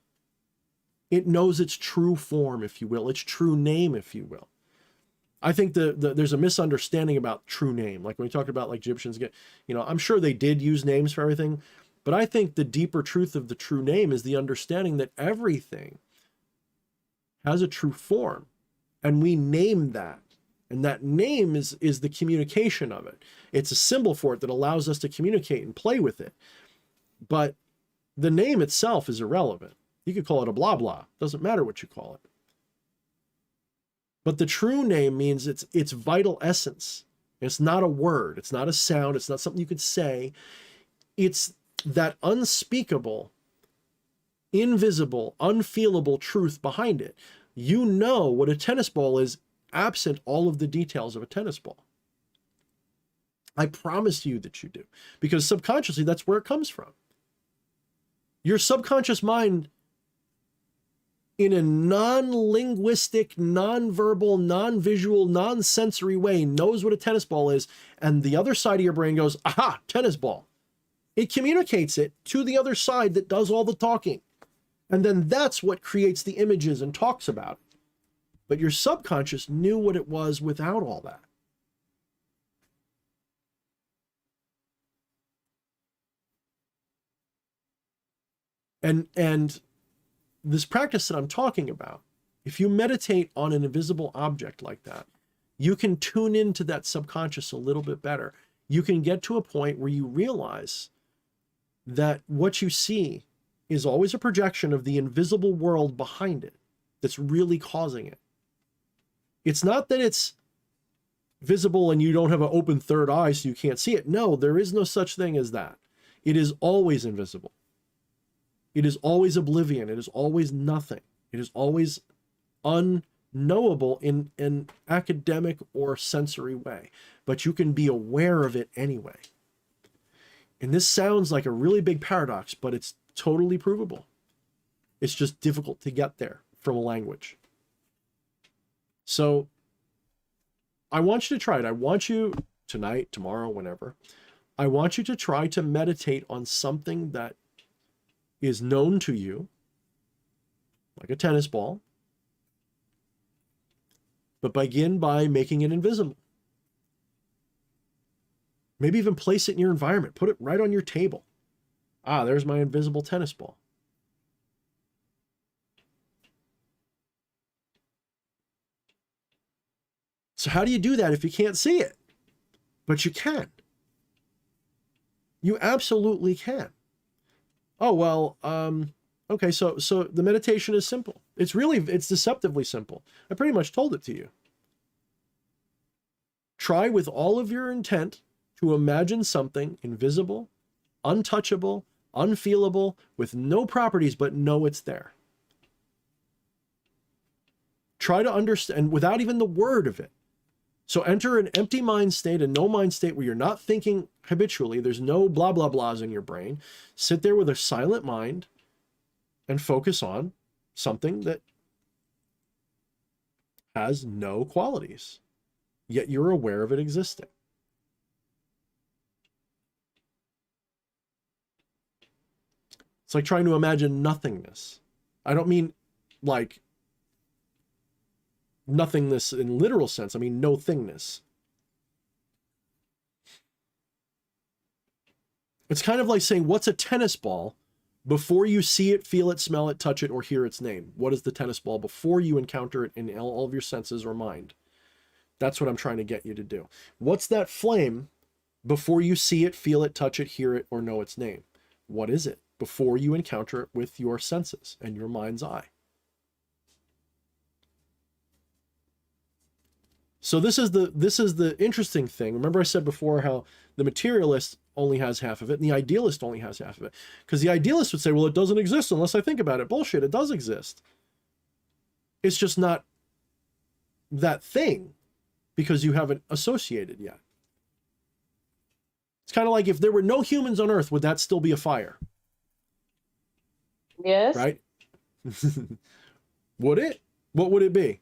It knows its true form, if you will, its true name, if you will. I think there's a misunderstanding about true name. Like when we talk about like Egyptians, I'm sure they did use names for everything, but I think the deeper truth of the true name is the understanding that everything has a true form, and we name that. And that name is the communication of it. It's a symbol for it that allows us to communicate and play with it. But the name itself is irrelevant. You could call it a blah blah. Doesn't matter what you call it. But the true name means its vital essence. It's not a word. It's not a sound. It's not something you could say. It's that unspeakable, invisible, unfeelable truth behind it. You know what a tennis ball is absent all of the details of a tennis ball. I promise you that you do. Because subconsciously, that's where it comes from. Your subconscious mind, in a non-linguistic, non-verbal, non-visual, non-sensory way, knows what a tennis ball is, and the other side of your brain goes, aha, tennis ball. It communicates it to the other side that does all the talking. And then that's what creates the images and talks about it. But your subconscious knew what it was without all that. And this practice that I'm talking about, if you meditate on an invisible object like that, you can tune into that subconscious a little bit better. You can get to a point where you realize that what you see is always a projection of the invisible world behind it that's really causing it. It's not that it's visible and you don't have an open third eye so you can't see it. No, there is no such thing as that. It is always invisible. It is always oblivion. It is always nothing. It is always unknowable in an academic or sensory way, but you can be aware of it anyway. And this sounds like a really big paradox, but it's totally provable. It's just difficult to get there from a language. So I want you to try it. I want you tonight, tomorrow, whenever, I want you to try to meditate on something that is known to you, like a tennis ball, but begin by making it invisible. Maybe even place it in your environment. Put it right on your table. Ah, there's my invisible tennis ball. So how do you do that if you can't see it? But you can. You absolutely can. Oh, well, okay, so the meditation is simple. It's deceptively simple. I pretty much told it to you. Try with all of your intent to imagine something invisible, untouchable, unfeelable, with no properties, but know it's there. Try to understand without even the word of it. So enter an empty mind state, a no mind state where you're not thinking habitually. There's no blah, blah, blahs in your brain. Sit there with a silent mind and focus on something that has no qualities, yet you're aware of it existing. It's like trying to imagine nothingness. I don't mean like nothingness in literal sense. I mean no thingness. It's kind of like saying, what's a tennis ball before you see it, feel it, smell it, touch it, or hear its name? What is the tennis ball before you encounter it in all of your senses or mind? That's what I'm trying to get you to do. What's that flame before you see it, feel it, touch it, hear it, or know its name? What is it before you encounter it with your senses and your mind's eye? So this is the interesting thing. Remember I said before how the materialist only has half of it and the idealist only has half of it. Because the idealist would say, well, it doesn't exist unless I think about it. Bullshit, it does exist. It's just not that thing because you haven't associated yet. It's kind of like if there were no humans on Earth, would that still be a fire? Yes. Right? Would it? What would it be?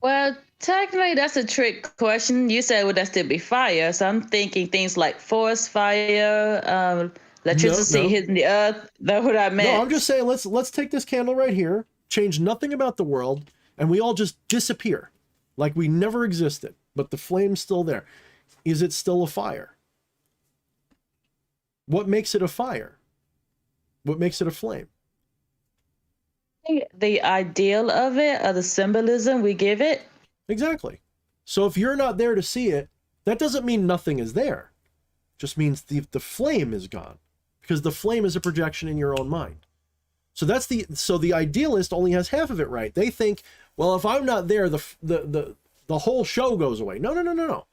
Well, technically, that's a trick question. You said, would that still be fire? So I'm thinking things like forest fire, electricity No. hitting the earth. That's what I meant. No, I'm just saying, let's take this candle right here, change nothing about the world, and we all just disappear. Like we never existed, but the flame's still there. Is it still a fire? What makes it a fire? What makes it a flame? The ideal of it, or the symbolism we give it. Exactly. So if you're not there to see it, that doesn't mean nothing is there. It just means the flame is gone, because the flame is a projection in your own mind. So the idealist only has half of it right. They think, well, if I'm not there, the whole show goes away. No.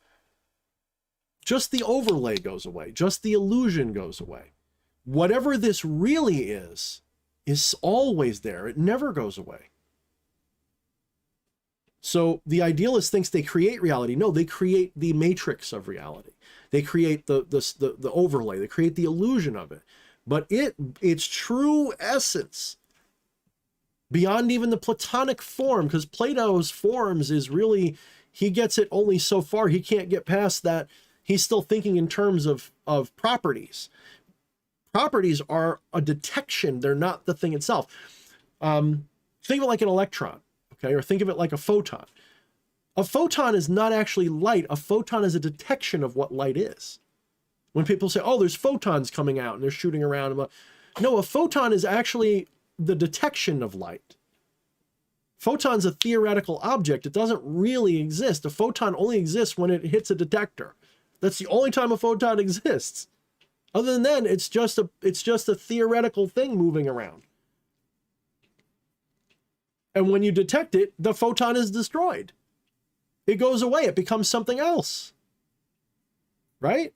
Just the overlay goes away. Just the illusion goes away. Whatever this really is always there. It never goes away. So the idealist thinks they create reality. No, they create the matrix of reality. They create the overlay. They create the illusion of it. But its true essence, beyond even the Platonic form, because Plato's forms is really, he gets it only so far. He can't get past that. He's still thinking in terms of properties. Properties are a detection. They're not the thing itself. Think of it like an electron, okay? Or think of it like a photon. A photon is not actually light. A photon is a detection of what light is. When people say, oh, there's photons coming out and they're shooting around. No, a photon is actually the detection of light. Photon's a theoretical object. It doesn't really exist. A photon only exists when it hits a detector. That's the only time a photon exists. Other than that, it's just a theoretical thing moving around. And when you detect it, the photon is destroyed. It goes away. It becomes something else. Right?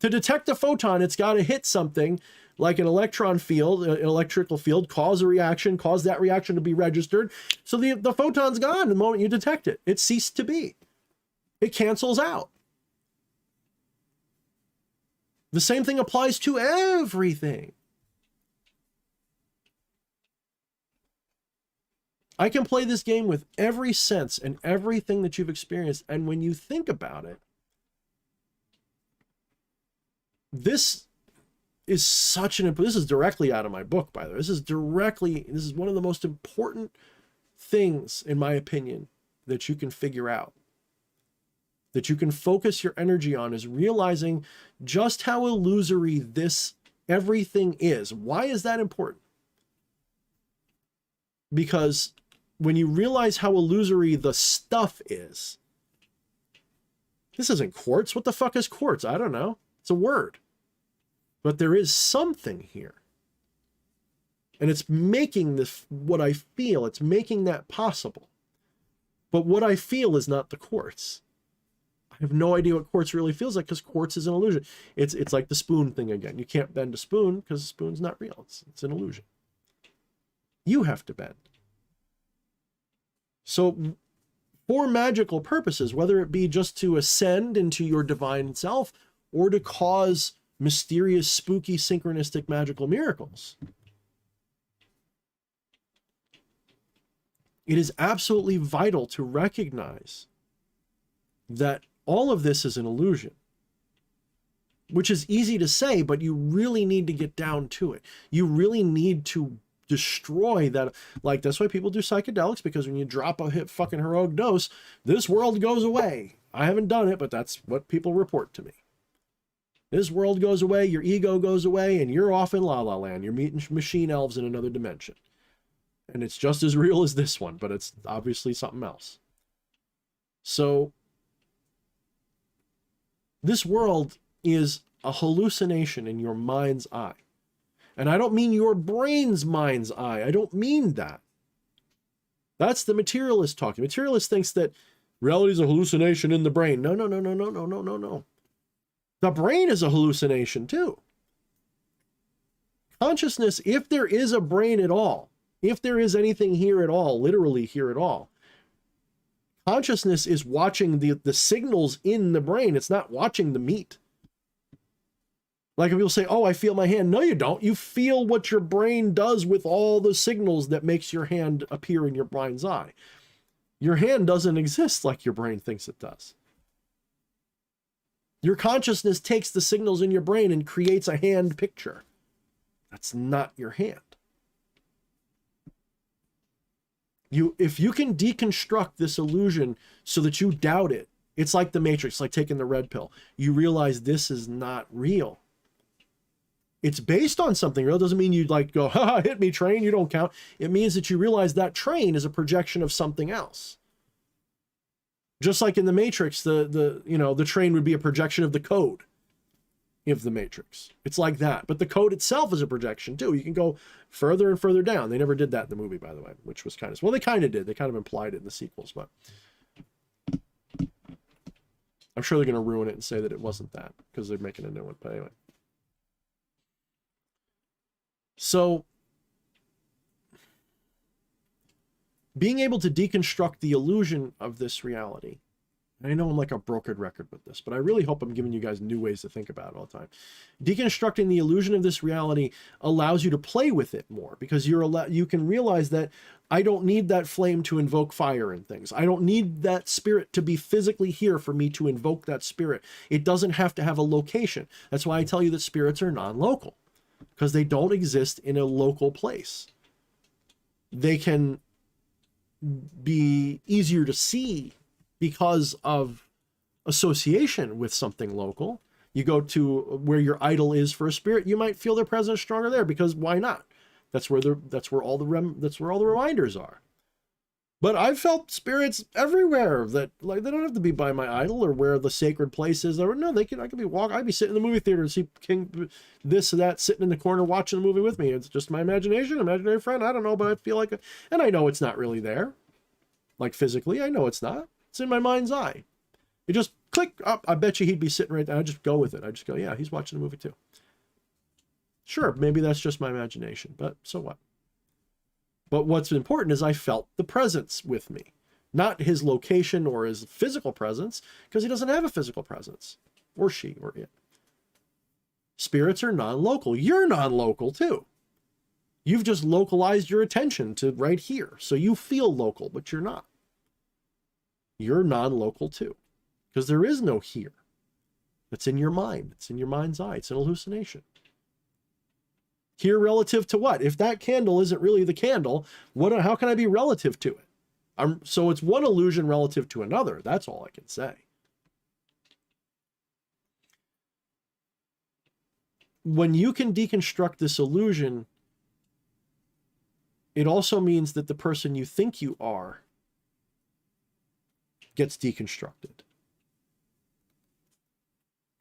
To detect a photon, it's got to hit something like an electron field, an electrical field, cause a reaction, cause that reaction to be registered. So the photon's gone the moment you detect it. It ceased to be. It cancels out. The same thing applies to everything. I can play this game with every sense and everything that you've experienced. And when you think about it, this is this is directly out of my book, by the way. This is one of the most important things, in my opinion, that you can figure out, that you can focus your energy on, is realizing just how illusory this everything is. Why is that important? Because when you realize how illusory the stuff is, this isn't quartz. What the fuck is quartz? I don't know. It's a word. But there is something here. And it's making this what I feel. It's making that possible. But what I feel is not the quartz. I have no idea what quartz really feels like because quartz is an illusion. It's like the spoon thing again. You can't bend a spoon because the spoon's not real. It's an illusion. You have to bend. So for magical purposes, whether it be just to ascend into your divine self or to cause mysterious, spooky, synchronistic magical miracles, it is absolutely vital to recognize that all of this is an illusion, which is easy to say, but you really need to get down to it. You really need to destroy that. Like, that's why people do psychedelics, because when you drop a fucking heroic dose, this world goes away. I haven't done it, but that's what people report to me. This world goes away, your ego goes away, and you're off in La La Land. You're meeting machine elves in another dimension. And it's just as real as this one, but it's obviously something else. So this world is a hallucination in your mind's eye. And I don't mean your brain's mind's eye. I don't mean that. That's the materialist talking. Materialist thinks that reality is a hallucination in the brain. No. The brain is a hallucination too. Consciousness, if there is a brain at all, if there is anything here at all, literally here at all, consciousness is watching the signals in the brain. It's not watching the meat. Like if people say, oh, I feel my hand. No, you don't. You feel what your brain does with all the signals that makes your hand appear in your mind's eye. Your hand doesn't exist like your brain thinks it does. Your consciousness takes the signals in your brain and creates a hand picture. That's not your hand. If you can deconstruct this illusion so that you doubt it, it's like the Matrix, like taking the red pill. You realize this is not real. It's based on something real. It doesn't mean you like go, ha, hit me train, you don't count. It means that you realize that train is a projection of something else. Just like in the Matrix, the train would be a projection of the code of the Matrix. It's like that. But the code itself is a projection too. You can go further and further down. They never did that in the movie, by the way, which was kind of, well, they kind of did. They kind of implied it in the sequels, but I'm sure they're going to ruin it and say that it wasn't that because they're making a new one. But anyway. So being able to deconstruct the illusion of this reality, and I know I'm like a brokered record with this, but I really hope I'm giving you guys new ways to think about it all the time. Deconstructing the illusion of this reality allows you to play with it more because you can realize that I don't need that flame to invoke fire and things. I don't need that spirit to be physically here for me to invoke that spirit. It doesn't have to have a location. That's why I tell you that spirits are non-local, because they don't exist in a local place. They can be easier to see because of association with something local. You go to where your idol is for a spirit, you might feel their presence stronger there because why not? That's where all the reminders are. But I've felt spirits everywhere that like they don't have to be by my idol or where the sacred place is. Or no, I could be walking. I'd be sitting in the movie theater and see King this or that sitting in the corner watching the movie with me. It's just my imagination, imaginary friend. I don't know, but I feel like and I know it's not really there. Like physically, I know it's not. It's in my mind's eye. It just click up. I bet you he'd be sitting right there. I just go with it. I just go, yeah, he's watching the movie too. Sure, maybe that's just my imagination, but so what? But what's important is I felt the presence with me, not his location or his physical presence, because he doesn't have a physical presence, or she, or it. Spirits are non-local. You're non-local too. You've just localized your attention to right here. So you feel local, but you're not. You're non-local too, because there is no here. It's in your mind. It's in your mind's eye. It's an hallucination. Here relative to what? If that candle isn't really the candle, how can I be relative to it? So it's one illusion relative to another. That's all I can say. When you can deconstruct this illusion, it also means that the person you think you are gets deconstructed.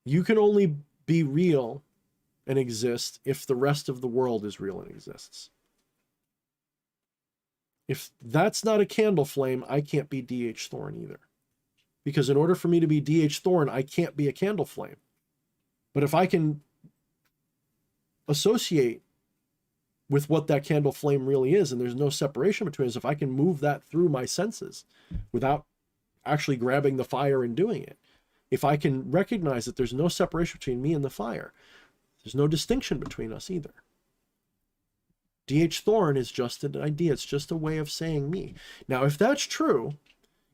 You can only be real and exist if the rest of the world is real and exists. If that's not a candle flame, I can't be D.H. Thorne either. Because in order for me to be D.H. Thorne, I can't be a candle flame. But if I can associate with what that candle flame really is, and there's no separation between us, if I can move that through my senses without actually grabbing the fire and doing it, if I can recognize that there's no separation between me and the fire, there's no distinction between us either. D.H. Thorne is just an idea. It's just a way of saying me. Now, if that's true,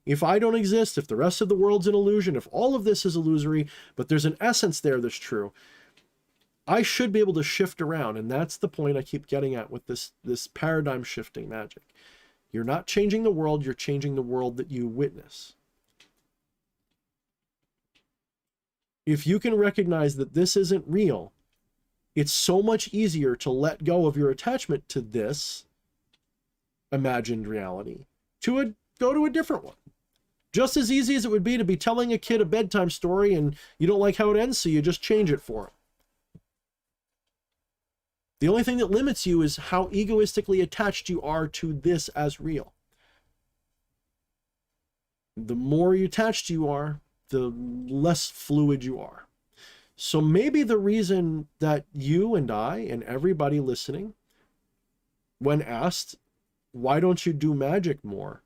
if I don't exist, if the rest of the world's an illusion, if all of this is illusory, but there's an essence there that's true, I should be able to shift around. And that's the point I keep getting at with this paradigm shifting magic. You're not changing the world, you're changing the world that you witness. If you can recognize that this isn't real, it's so much easier to let go of your attachment to this imagined reality to go to a different one. Just as easy as it would be to be telling a kid a bedtime story and you don't like how it ends, so you just change it for him. The only thing that limits you is how egoistically attached you are to this as real. The more attached you are, the less fluid you are. So maybe the reason that you and I and everybody listening, when asked, why don't you do magic more?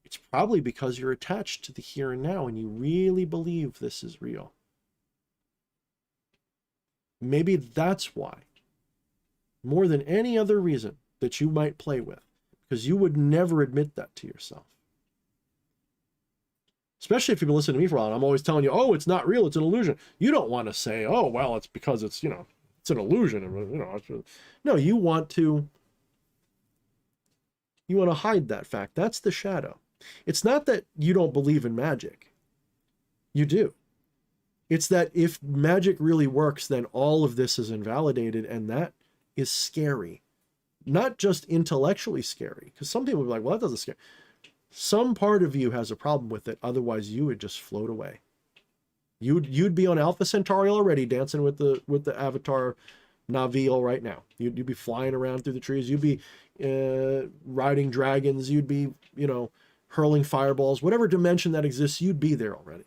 It's probably because you're attached to the here and now and you really believe this is real. Maybe that's why, more than any other reason that you might play with, because you would never admit that to yourself. Especially if you've been listening to me for a while, I'm always telling you, oh, it's not real, it's an illusion. You don't want to say, oh, well, it's because it's, it's an illusion. No, you want to hide that fact. That's the shadow. It's not that you don't believe in magic. You do. It's that if magic really works, then all of this is invalidated, and that is scary. Not just intellectually scary, because some people will be like, well, that doesn't scare. Some part of you has a problem with it, otherwise you would just float away. You'd be on Alpha Centauri already, dancing with the avatar Na'vi right now. You'd be flying around through the trees. You'd be riding dragons. You'd be, hurling fireballs. Whatever dimension that exists, you'd be there already.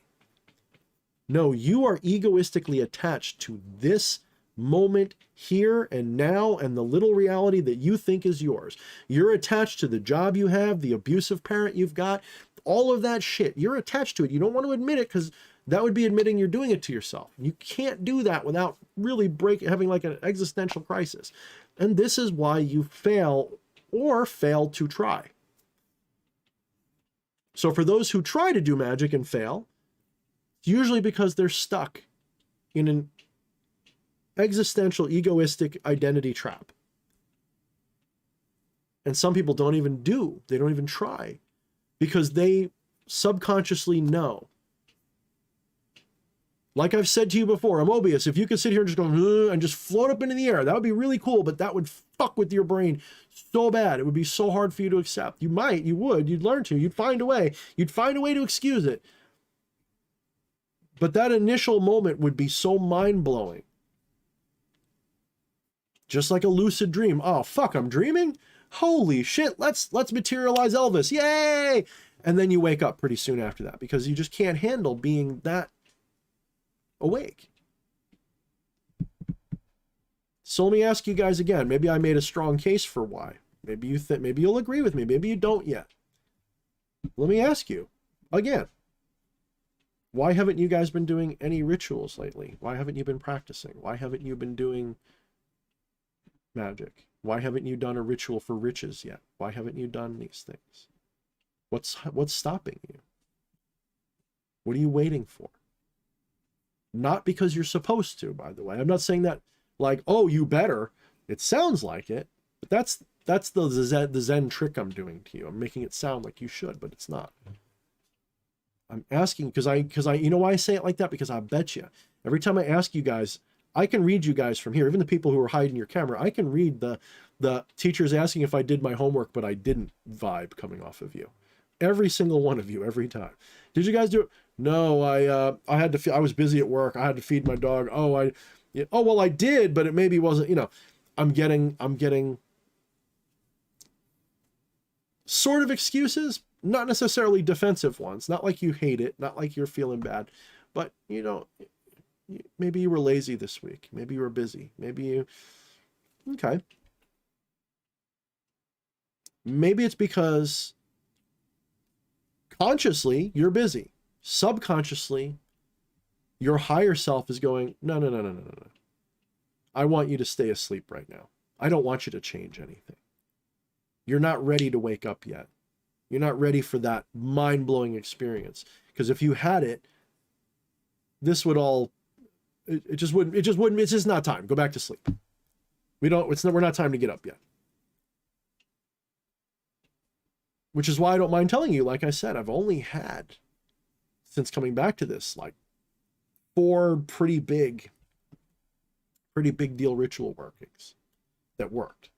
No, you are egoistically attached to this moment here and now and the little reality that you think is yours. You're attached to the job you have, the abusive parent you've got, all of that shit. You're attached to it. You don't want to admit it because that would be admitting you're doing it to yourself. You can't do that without really having like an existential crisis. And this is why you fail or fail to try. So for those who try to do magic and fail, it's usually because they're stuck in an existential, egoistic identity trap. And some people don't even try because they subconsciously know. Like I've said to you before, Mobius, if you could sit here and just go and just float up into the air, that would be really cool, but that would fuck with your brain so bad. It would be so hard for you to accept. You'd learn to, you'd find a way to excuse it. But that initial moment would be so mind-blowing. Just like a lucid dream. Oh, fuck, I'm dreaming? Holy shit, let's materialize Elvis. Yay! And then you wake up pretty soon after that because you just can't handle being that awake. So let me ask you guys again. Maybe I made a strong case for why. Maybe you'll agree with me. Maybe you don't yet. Let me ask you again. Why haven't you guys been doing any rituals lately? Why haven't you been practicing? Why haven't you been doing magic? Why haven't you done a ritual for riches yet? Why haven't you done these things? What's stopping you? What are you waiting for? Not because you're supposed to, by the way. I'm not saying that like, oh, you better. It sounds like it, but that's the Zen trick I'm doing to you. I'm making it sound like you should, but it's not. I'm asking because I you know why I say it like that? Because I bet you every time I ask you guys, I can read you guys from here, even the people who are hiding your camera, I can read the the teacher's asking if I did my homework, but I didn't vibe coming off of you. Every single one of you, every time. Did you guys do it? No, I had to, I was busy at work. I had to feed my dog. Oh, well, I did, but it maybe wasn't, you know, I'm getting sort of excuses, not necessarily defensive ones, not like you hate it, not like you're feeling bad, but you know, maybe you were lazy this week. Maybe you were busy. Maybe you, okay. Maybe it's because consciously you're busy. Subconsciously, your higher self is going, no. I want you to stay asleep right now. I don't want you to change anything. You're not ready to wake up yet. You're not ready for that mind-blowing experience. Because if you had it, this would all, it just wouldn't, it's just not time. Go back to sleep. We're not time to get up yet. Which is why I don't mind telling you, like I said, I've only had, since coming back to this, like 4 pretty big deal ritual workings that worked.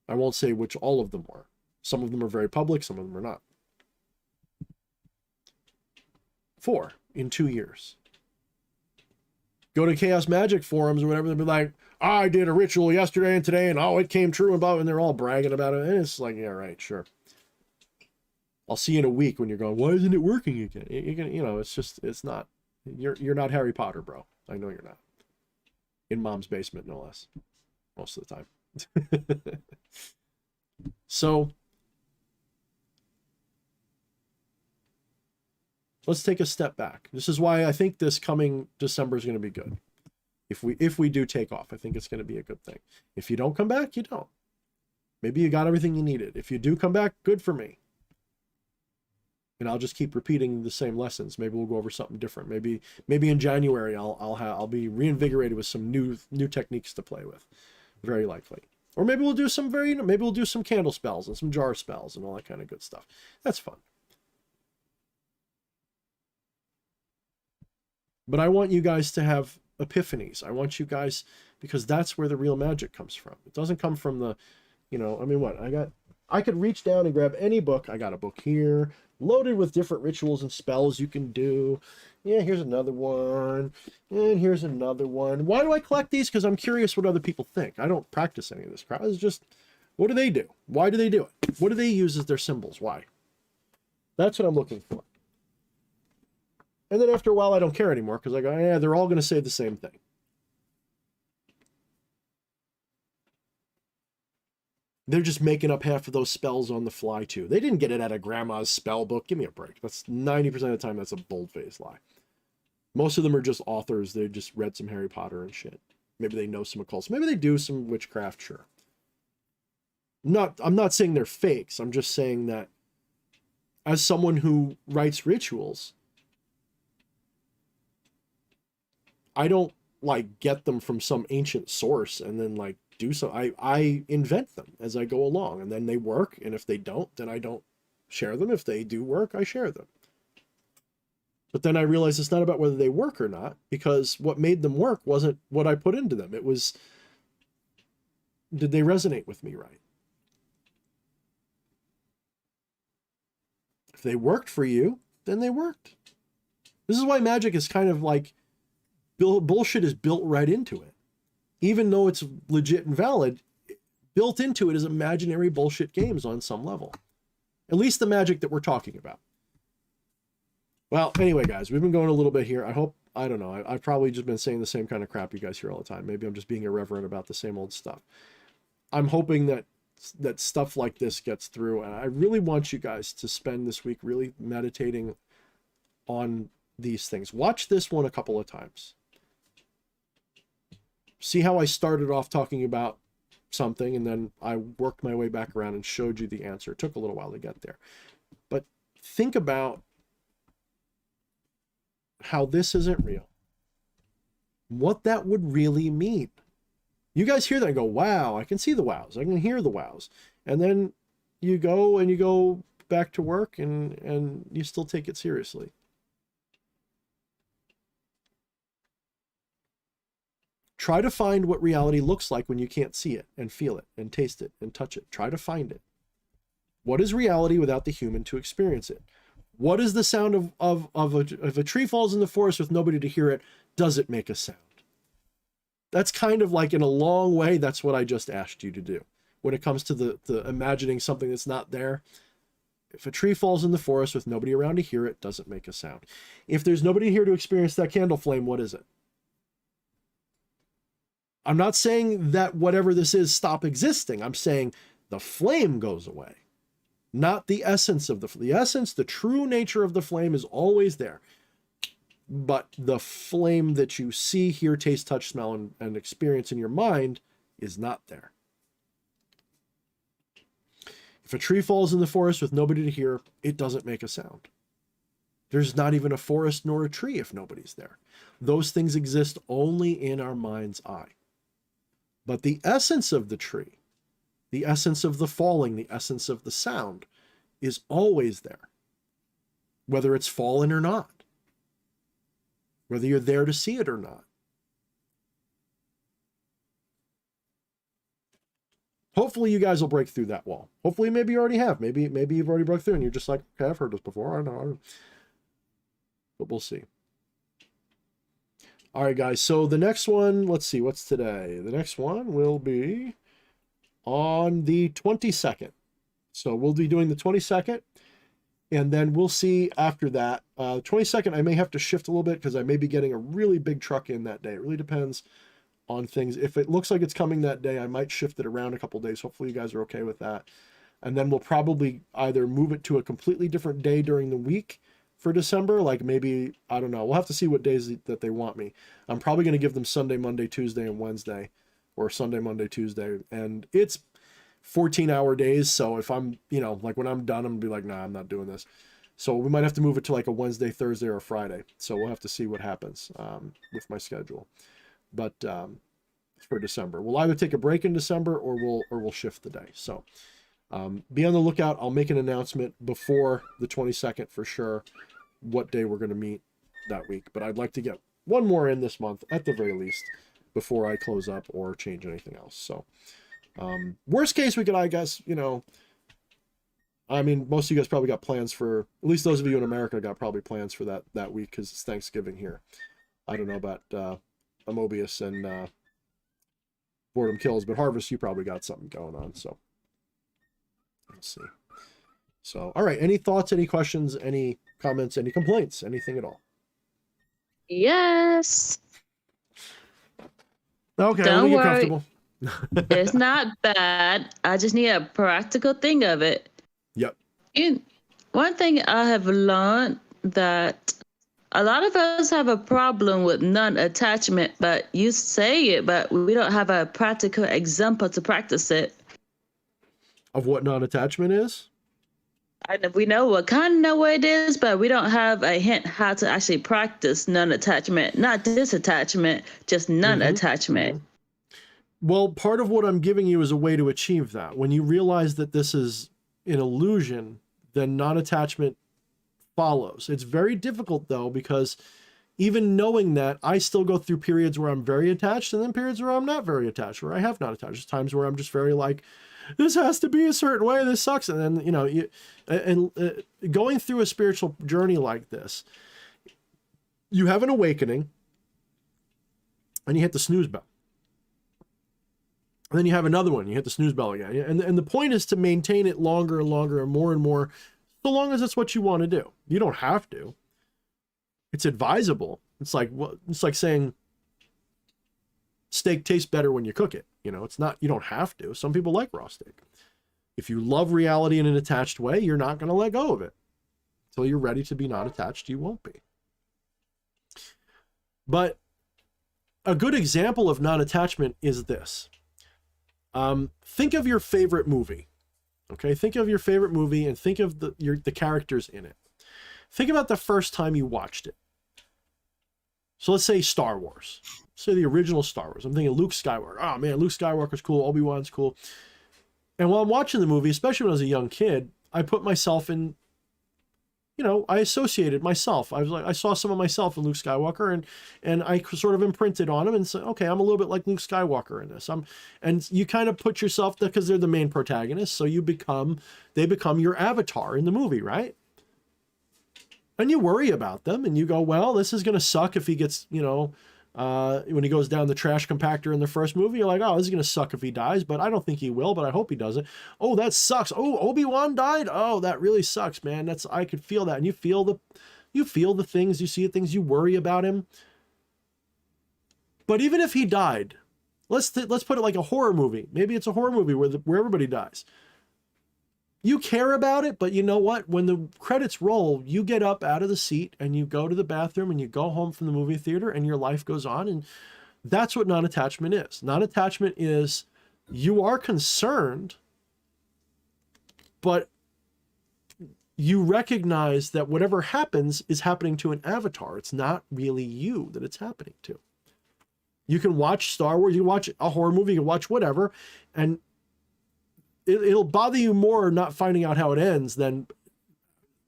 I won't say which all of them were. Some of them are very public, some of them are not. 4 in 2 years. Go to Chaos Magic forums or whatever, they'll be like, I did a ritual yesterday and today, and oh, it came true, and blah, and they're all bragging about it. And it's like, yeah, right, sure. I'll see you in a week when you're going, why isn't it working again? You know, it's just, it's not, you're not Harry Potter, bro. I know you're not. In mom's basement, no less. Most of the time. So, let's take a step back. This is why I think this coming December is going to be good. If we do take off, I think it's going to be a good thing. If you don't come back, you don't. Maybe you got everything you needed. If you do come back, good for me. And I'll just keep repeating the same lessons. Maybe we'll go over something different. Maybe in January I'll be reinvigorated with some new techniques to play with. Very likely. Or maybe we'll do some candle spells and some jar spells and all that kind of good stuff. That's fun. But I want you guys to have epiphanies. I want you guys, because that's where the real magic comes from. It doesn't come from the, you know, I mean, what I could reach down and grab any book. I got a book here loaded with different rituals and spells you can do. Yeah, here's another one. And here's another one. Why do I collect these? Because I'm curious what other people think. I don't practice any of this crap. It's just, what do they do? Why do they do it? What do they use as their symbols? Why? That's what I'm looking for. And then after a while, I don't care anymore because I go, yeah, they're all going to say the same thing. They're just making up half of those spells on the fly, too. They didn't get it out of grandma's spell book. Give me a break. That's 90% of the time, that's a bold-faced lie. Most of them are just authors. They just read some Harry Potter and shit. Maybe they know some occults. Maybe they do some witchcraft, sure. I'm not saying they're fakes. I'm just saying that as someone who writes rituals, I don't, like, get them from some ancient source and then, like, do so. I invent them as I go along, and then they work, and if they don't, then I don't share them. If they do work, I share them. But then I realized it's not about whether they work or not, because what made them work wasn't what I put into them. It was, did they resonate with me right? If they worked for you, then they worked. This is why magic is kind of like, bullshit is built right into it. Even though it's legit and valid, built into it is imaginary bullshit games on some level. At least the magic that we're talking about. Well, anyway, guys, we've been going a little bit here. I don't know. I've probably just been saying the same kind of crap you guys hear all the time. Maybe I'm just being irreverent about the same old stuff. I'm hoping that stuff like this gets through. And I really want you guys to spend this week really meditating on these things. Watch this one a couple of times. See how I started off talking about something and then I worked my way back around and showed you the answer. It took a little while to get there. But think about how this isn't real. What that would really mean. You guys hear that and go, wow, I can see the wows. I can hear the wows. And then you go back to work and you still take it seriously. Try to find what reality looks like when you can't see it and feel it and taste it and touch it. Try to find it. What is reality without the human to experience it? What is the sound of a tree falls in the forest with nobody to hear it? Does it make a sound? That's kind of like, in a long way, that's what I just asked you to do. When it comes to the imagining something that's not there, if a tree falls in the forest with nobody around to hear it, does it make a sound? If there's nobody here to experience that candle flame, what is it? I'm not saying that whatever this is stop existing. I'm saying the flame goes away, not the essence of the essence. The true nature of the flame is always there, but the flame that you see, hear, taste, touch, smell, and experience in your mind is not there. If a tree falls in the forest with nobody to hear, it doesn't make a sound. There's not even a forest nor a tree if nobody's there. Those things exist only in our mind's eye. But the essence of the tree, the essence of the falling, the essence of the sound is always there, whether it's fallen or not, whether you're there to see it or not. Hopefully you guys will break through that wall. Hopefully maybe you already have. Maybe you've already broke through and you're just like, okay, I've heard this before. I know. But we'll see. All right, guys. So the next one, let's see, what's today? The next one will be on the 22nd. So we'll be doing the 22nd. And then we'll see after that. 22nd, I may have to shift a little bit because I may be getting a really big truck in that day. It really depends on things. If it looks like it's coming that day, I might shift it around a couple days. Hopefully you guys are okay with that. And then we'll probably either move it to a completely different day during the week for December. Like maybe, I don't know. We'll have to see what days that they want me. I'm probably going to give them Sunday, Monday, Tuesday, and Wednesday, or Sunday, Monday, Tuesday. And it's 14-hour days. So if I'm, like when I'm done, I'm going to be like, nah, I'm not doing this. So we might have to move it to like a Wednesday, Thursday, or a Friday. So we'll have to see what happens with my schedule. But for December, we'll either take a break in December or we'll shift the day. So be on the lookout. I'll make an announcement before the 22nd for sure what day we're going to meet that week. But I'd like to get one more in this month at the very least before I close up or change anything else. So worst case, we could, I guess, I mean, most of you guys probably got plans for, at least those of you in America got probably plans for that week because it's Thanksgiving here. I don't know about Mobius and Boredom Kills, but Harvest, you probably got something going on. So let's see. So, all right. Any thoughts, any questions, any comments, any complaints, anything at all? Yes. Okay, Don't get worry. comfortable. It's not bad. I just need a practical thing of it. Yep. One thing I have learned that a lot of us have a problem with non-attachment, but you say it, but we don't have a practical example to practice it. Of what non-attachment is? We know what it is, but we don't have a hint how to actually practice non-attachment, not disattachment, just non-attachment. Mm-hmm. Well, part of what I'm giving you is a way to achieve that. When you realize that this is an illusion, then non-attachment follows. It's very difficult though, because even knowing that, I still go through periods where I'm very attached and then periods where I'm not very attached, where I have not attached. There's times where I'm just very like, this has to be a certain way, this sucks. And then, going through a spiritual journey like this, you have an awakening and you hit the snooze bell. And then you have another one, you hit the snooze bell again. And the point is to maintain it longer and longer and more, so long as it's what you want to do. You don't have to. It's advisable. It's like saying steak tastes better when you cook it. It's not, you don't have to. Some people like raw steak. If you love reality in an attached way, you're not going to let go of it. Until you're ready to be not attached, you won't be. But a good example of non-attachment is this. Think of your favorite movie. Okay, think of your favorite movie and think of the characters in it. Think about the first time you watched it. So let's say Star Wars. Say the original Star Wars. I'm thinking Luke Skywalker. Oh man, Luke Skywalker's cool. Obi-Wan's cool. And while I'm watching the movie, especially when I was a young kid, I put myself in you know, I associated myself. I was like, I saw some of myself in Luke Skywalker, and I sort of imprinted on him and said, okay, I'm a little bit like Luke Skywalker in this. And you kind of put yourself there because they're the main protagonist, so they become your avatar in the movie, right? And you worry about them, and you go, well, this is gonna suck if he gets, you know, when he goes down the trash compactor in the first movie, you're like, oh, this is gonna suck if he dies, but I don't think he will, but I hope he doesn't. Oh, that sucks. Oh, Obi-Wan died. Oh, that really sucks, man. I could feel that. And you feel the things, you see the things, you worry about him. But even if he died, let's put it like a horror movie. Maybe it's a horror movie where everybody dies. You care about it, but you know what? When the credits roll, you get up out of the seat and you go to the bathroom and you go home from the movie theater and your life goes on. And that's what non-attachment is. Non-attachment is you are concerned, but you recognize that whatever happens is happening to an avatar. It's not really you that it's happening to. You can watch Star Wars, you can watch a horror movie, you can watch whatever, and it'll bother you more not finding out how it ends than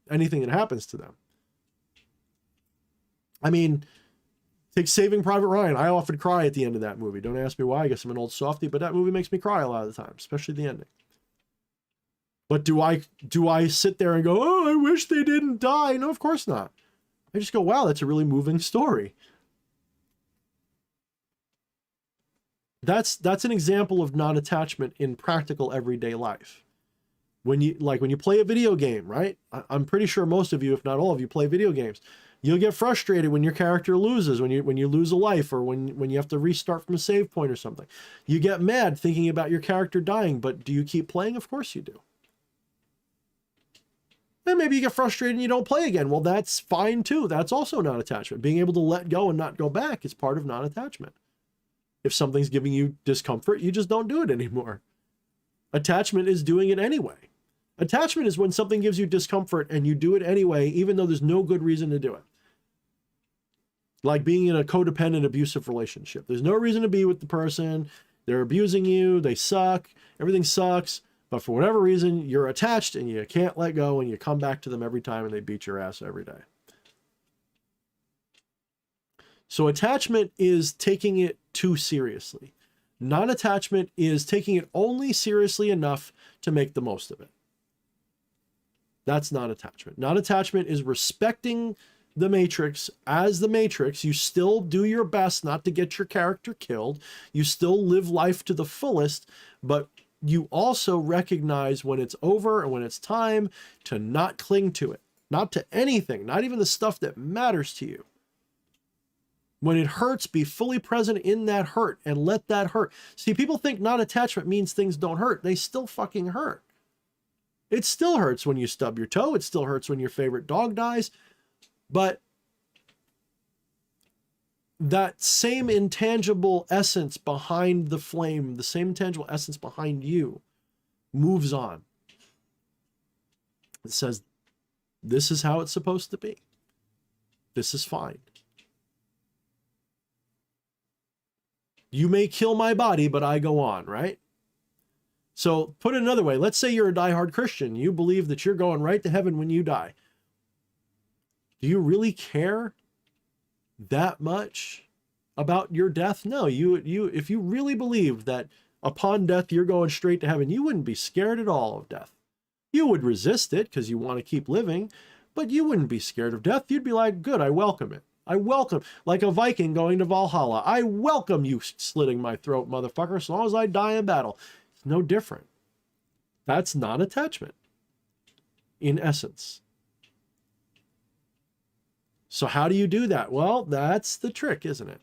anything that happens to them. I mean, take Saving Private Ryan. I often cry at the end of that movie. Don't ask me why. I guess I'm an old softie, but that movie makes me cry a lot of the time, especially the ending. But do I sit there and go, oh, I wish they didn't die? No, of course not. I just go, wow, that's a really moving story. That's an example of non-attachment in practical everyday life. When you play a video game, right? I'm pretty sure most of you, if not all of you, play video games. You'll get frustrated when your character loses, when you lose a life, or when you have to restart from a save point or something. You get mad thinking about your character dying, but do you keep playing? Of course you do. Then maybe you get frustrated and you don't play again. Well, that's fine too. That's also non-attachment. Being able to let go and not go back is part of non-attachment. If something's giving you discomfort, you just don't do it anymore. Attachment is doing it anyway. Attachment is when something gives you discomfort and you do it anyway, even though there's no good reason to do it. Like being in a codependent, abusive relationship. There's no reason to be with the person. They're abusing you. They suck. Everything sucks. But for whatever reason, you're attached and you can't let go, and you come back to them every time and they beat your ass every day. So attachment is taking it too seriously. Non-attachment is taking it only seriously enough to make the most of it. That's non-attachment. Non-attachment is respecting the Matrix as the Matrix. You still do your best not to get your character killed. You still live life to the fullest, but you also recognize when it's over and when it's time to not cling to it. Not to anything, not even the stuff that matters to you. When it hurts, be fully present in that hurt and let that hurt. See, people think non-attachment means things don't hurt. They still fucking hurt. It still hurts when you stub your toe. It still hurts when your favorite dog dies. But that same intangible essence behind the flame, the same intangible essence behind you, moves on. It says, this is how it's supposed to be. This is fine. You may kill my body, but I go on, right? So put it another way. Let's say you're a diehard Christian. You believe that you're going right to heaven when you die. Do you really care that much about your death? No, if you really believed that upon death you're going straight to heaven, you wouldn't be scared at all of death. You would resist it because you want to keep living, but you wouldn't be scared of death. You'd be like, good, I welcome it. I welcome, like a Viking going to Valhalla. I welcome you slitting my throat, motherfucker, as long as I die in battle. It's no different. That's non-attachment in essence. So how do you do that? Well, that's the trick, isn't it?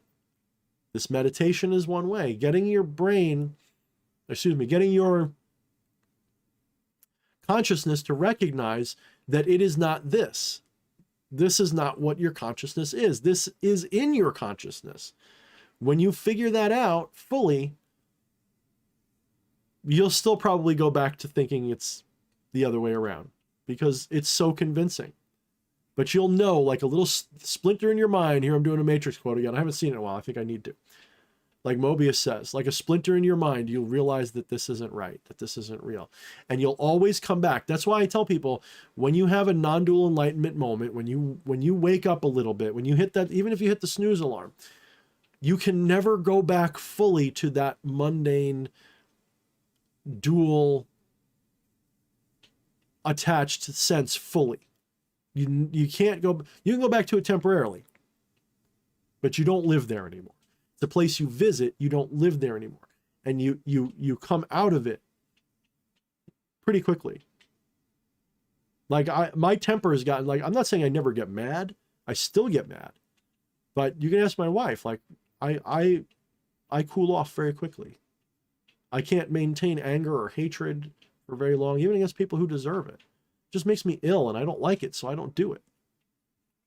This meditation is one way. Getting your consciousness to recognize that it is not this. This is not what your consciousness is. This is in your consciousness. When you figure that out fully, you'll still probably go back to thinking it's the other way around because it's so convincing. But you'll know, like a little splinter in your mind. Here, I'm doing a Matrix quote again. I haven't seen it in a while. I think I need to. like Mobius says, like a splinter in your mind, you'll realize that this isn't right, that this isn't real. And you'll always come back. That's why I tell people, when you have a non-dual enlightenment moment, when you wake up a little bit, when you hit that, even if you hit the snooze alarm, you can never go back fully to that mundane, dual, attached sense fully. You can't go, you can go back to it temporarily, but you don't live there anymore. The place you visit, you don't live there anymore. And you come out of it pretty quickly. Like my temper has gotten, like, I'm not saying I never get mad. I still get mad. But you can ask my wife, like, I cool off very quickly. I can't maintain anger or hatred for very long, even against people who deserve it. It just makes me ill and I don't like it, so I don't do it.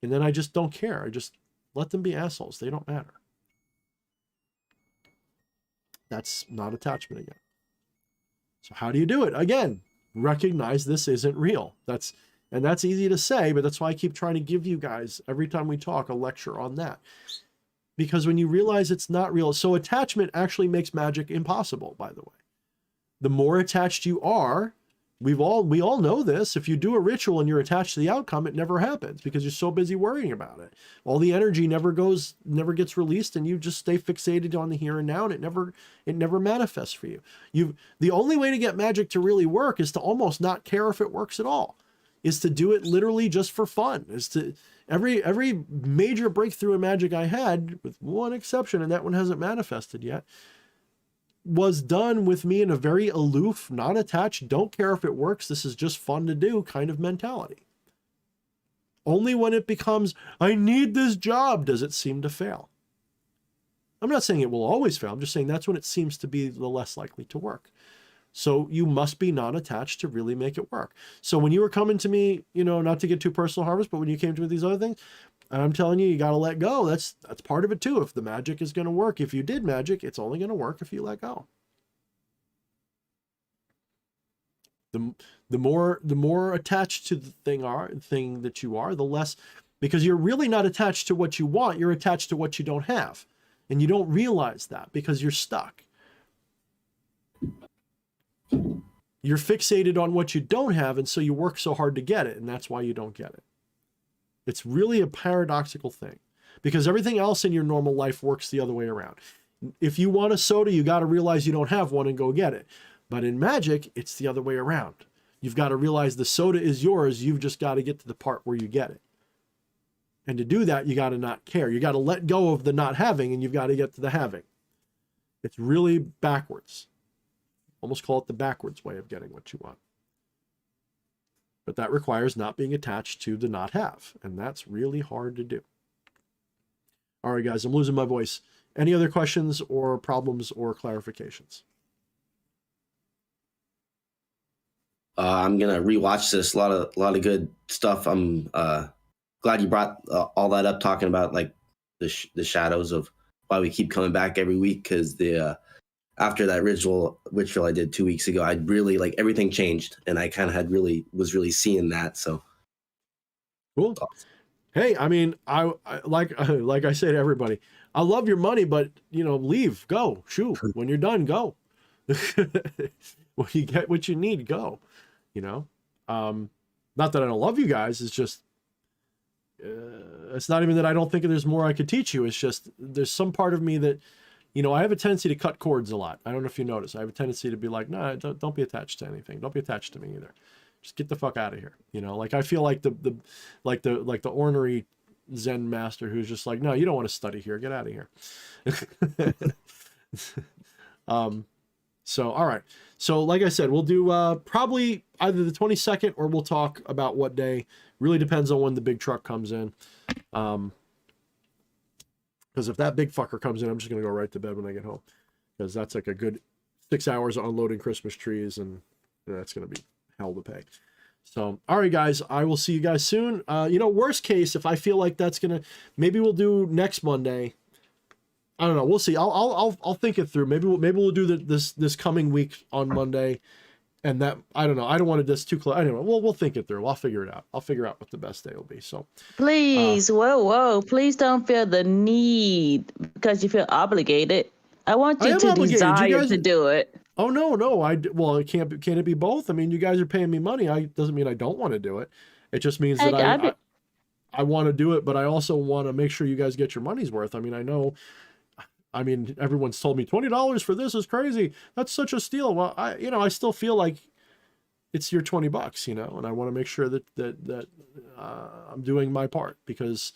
And then I just don't care. I just let them be assholes. They don't matter. That's not attachment again. So how do you do it? Again, recognize this isn't real. That's easy to say, but that's why I keep trying to give you guys, every time we talk, a lecture on that. Because when you realize it's not real, so attachment actually makes magic impossible, by the way. The more attached you are, we all know this. If you do a ritual and you're attached to the outcome, it never happens because you're so busy worrying about it. All the energy never gets released, and you just stay fixated on the here and now, and it never manifests for you. The only way to get magic to really work is to almost not care if it works at all. Is to do it literally just for fun. Is to every major breakthrough in magic I had, with one exception, and that one hasn't manifested yet, was done with me in a very aloof, non-attached, don't care if it works, this is just fun to do kind of mentality. Only when it becomes, I need this job, does it seem to fail. I'm not saying it will always fail, I'm just saying that's when it seems to be the less likely to work. So you must be non-attached to really make it work. So when you were coming to me, not to get too personal, Harvest, but when you came to me with these other things, I'm telling you, you got to let go. That's part of it too. If the magic is going to work, if you did magic, it's only going to work if you let go. The more attached to the thing that you are, the less, because you're really not attached to what you want. You're attached to what you don't have, and you don't realize that because you're stuck. You're fixated on what you don't have, and so you work so hard to get it, and that's why you don't get it. It's really a paradoxical thing because everything else in your normal life works the other way around. If you want a soda, you got to realize you don't have one and go get it. But in magic, it's the other way around. You've got to realize the soda is yours. You've just got to get to the part where you get it. And to do that, you got to not care. You got to let go of the not having, and you've got to get to the having. It's really backwards. Almost call it the backwards way of getting what you want. But that requires not being attached to the not have. And that's really hard to do. All right, guys, I'm losing my voice. Any other questions or problems or clarifications? I'm going to rewatch this. A lot of good stuff. I'm glad you brought all that up, talking about like the shadows of why we keep coming back every week. Because after that ritual I did 2 weeks ago, I really, like, everything changed, and I kind of was really seeing that. So cool. Hey, I mean, I like I say to everybody, I love your money, but leave, go, shoo. When you're done, go. When you get what you need, go. Not that I don't love you guys. It's just it's not even that I don't think there's more I could teach you. It's just there's some part of me that. I have a tendency to cut cords a lot. I don't know if you notice. I have a tendency to be like, nah, don't be attached to anything. Don't be attached to me either. Just get the fuck out of here. Like I feel like the ornery Zen master who's just like, no, you don't want to study here. Get out of here. So, all right. So like I said, we'll do probably either the 22nd or we'll talk about what day. Really depends on when the big truck comes in. Because if that big fucker comes in, I'm just going to go right to bed when I get home. Because that's like a good 6 hours of unloading Christmas trees, and that's going to be hell to pay. So, all right, guys, I will see you guys soon. Worst case, if I feel like that's going to, maybe we'll do next Monday. I don't know. We'll see. I'll think it through. Maybe we'll do this coming week on Monday. And that, I don't know. I don't want to just too close. Anyway, we'll think it through. I'll figure it out. I'll figure out what the best day will be. So please, whoa, please don't feel the need because you feel obligated I want I you am to obligated. You desire guys- to do it. Oh no, no. Well, it can't. Can it be both? I mean, you guys are paying me money. Doesn't mean I don't want to do it. It just means that Heck, I want to do it, but I also want to make sure you guys get your money's worth. I mean, I mean, everyone's told me $20 for this is crazy. That's such a steal. Well, I still feel like it's your $20, and I want to make sure that I'm doing my part because,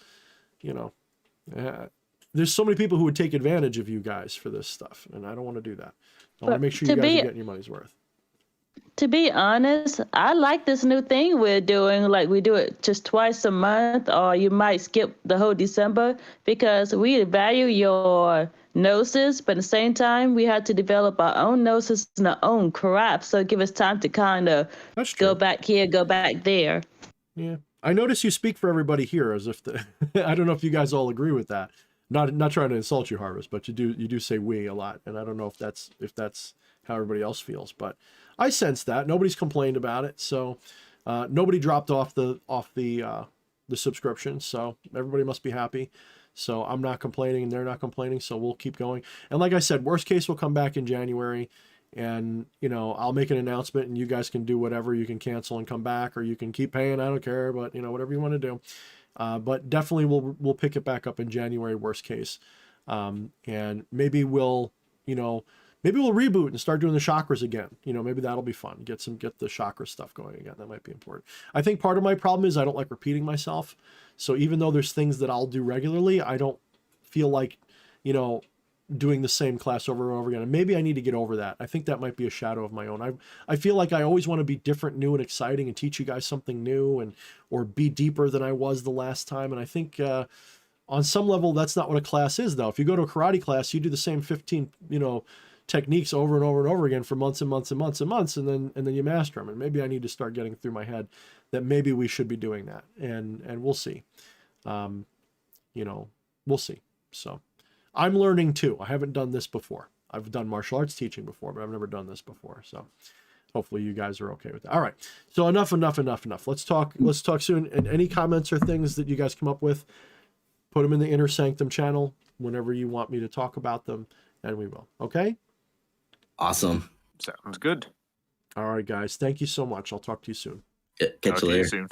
there's so many people who would take advantage of you guys for this stuff, and I don't want to do that. I want to make sure you guys are getting your money's worth. To be honest, I like this new thing we're doing. Like we do it just twice a month, or you might skip the whole December because we value your gnosis, but at the same time, we had to develop our own gnosis and our own craft. So give us time to kind of go back here, go back there. Yeah. I notice you speak for everybody here as if I don't know if you guys all agree with that. Not trying to insult you, Harvest, but you do say we a lot, and I don't know if that's how everybody else feels, but I sense that nobody's complained about it, so nobody dropped off the subscription, so everybody must be happy. So I'm not complaining, and they're not complaining, so we'll keep going. And like I said, worst case, we'll come back in January, and I'll make an announcement, and you guys can do whatever. You can cancel and come back, or you can keep paying. I don't care, but whatever you want to do. But definitely we'll pick it back up in January, worst case, and maybe we'll reboot and start doing the chakras again. Maybe that'll be fun. Get the chakra stuff going again. That might be important. I think part of my problem is I don't like repeating myself. So even though there's things that I'll do regularly, I don't feel like, doing the same class over and over again. And maybe I need to get over that. I think that might be a shadow of my own. I feel like I always want to be different, new, and exciting and teach you guys something new or be deeper than I was the last time. And I think on some level, that's not what a class is, though. If you go to a karate class, you do the same 15, techniques over and over and over again for months and months and months and months, and then you master them. And maybe I need to start getting through my head that maybe we should be doing that, and we'll see. We'll see. So I'm learning too. I haven't done this before. I've done martial arts teaching before, but I've never done this before. So hopefully you guys are okay with that. All right. So enough. Let's talk soon. And any comments or things that you guys come up with, put them in the Inner Sanctum channel whenever you want me to talk about them, and we will. Okay? Awesome. Sounds good. All right, guys. Thank you so much. I'll talk to you soon. Catch you later. Soon.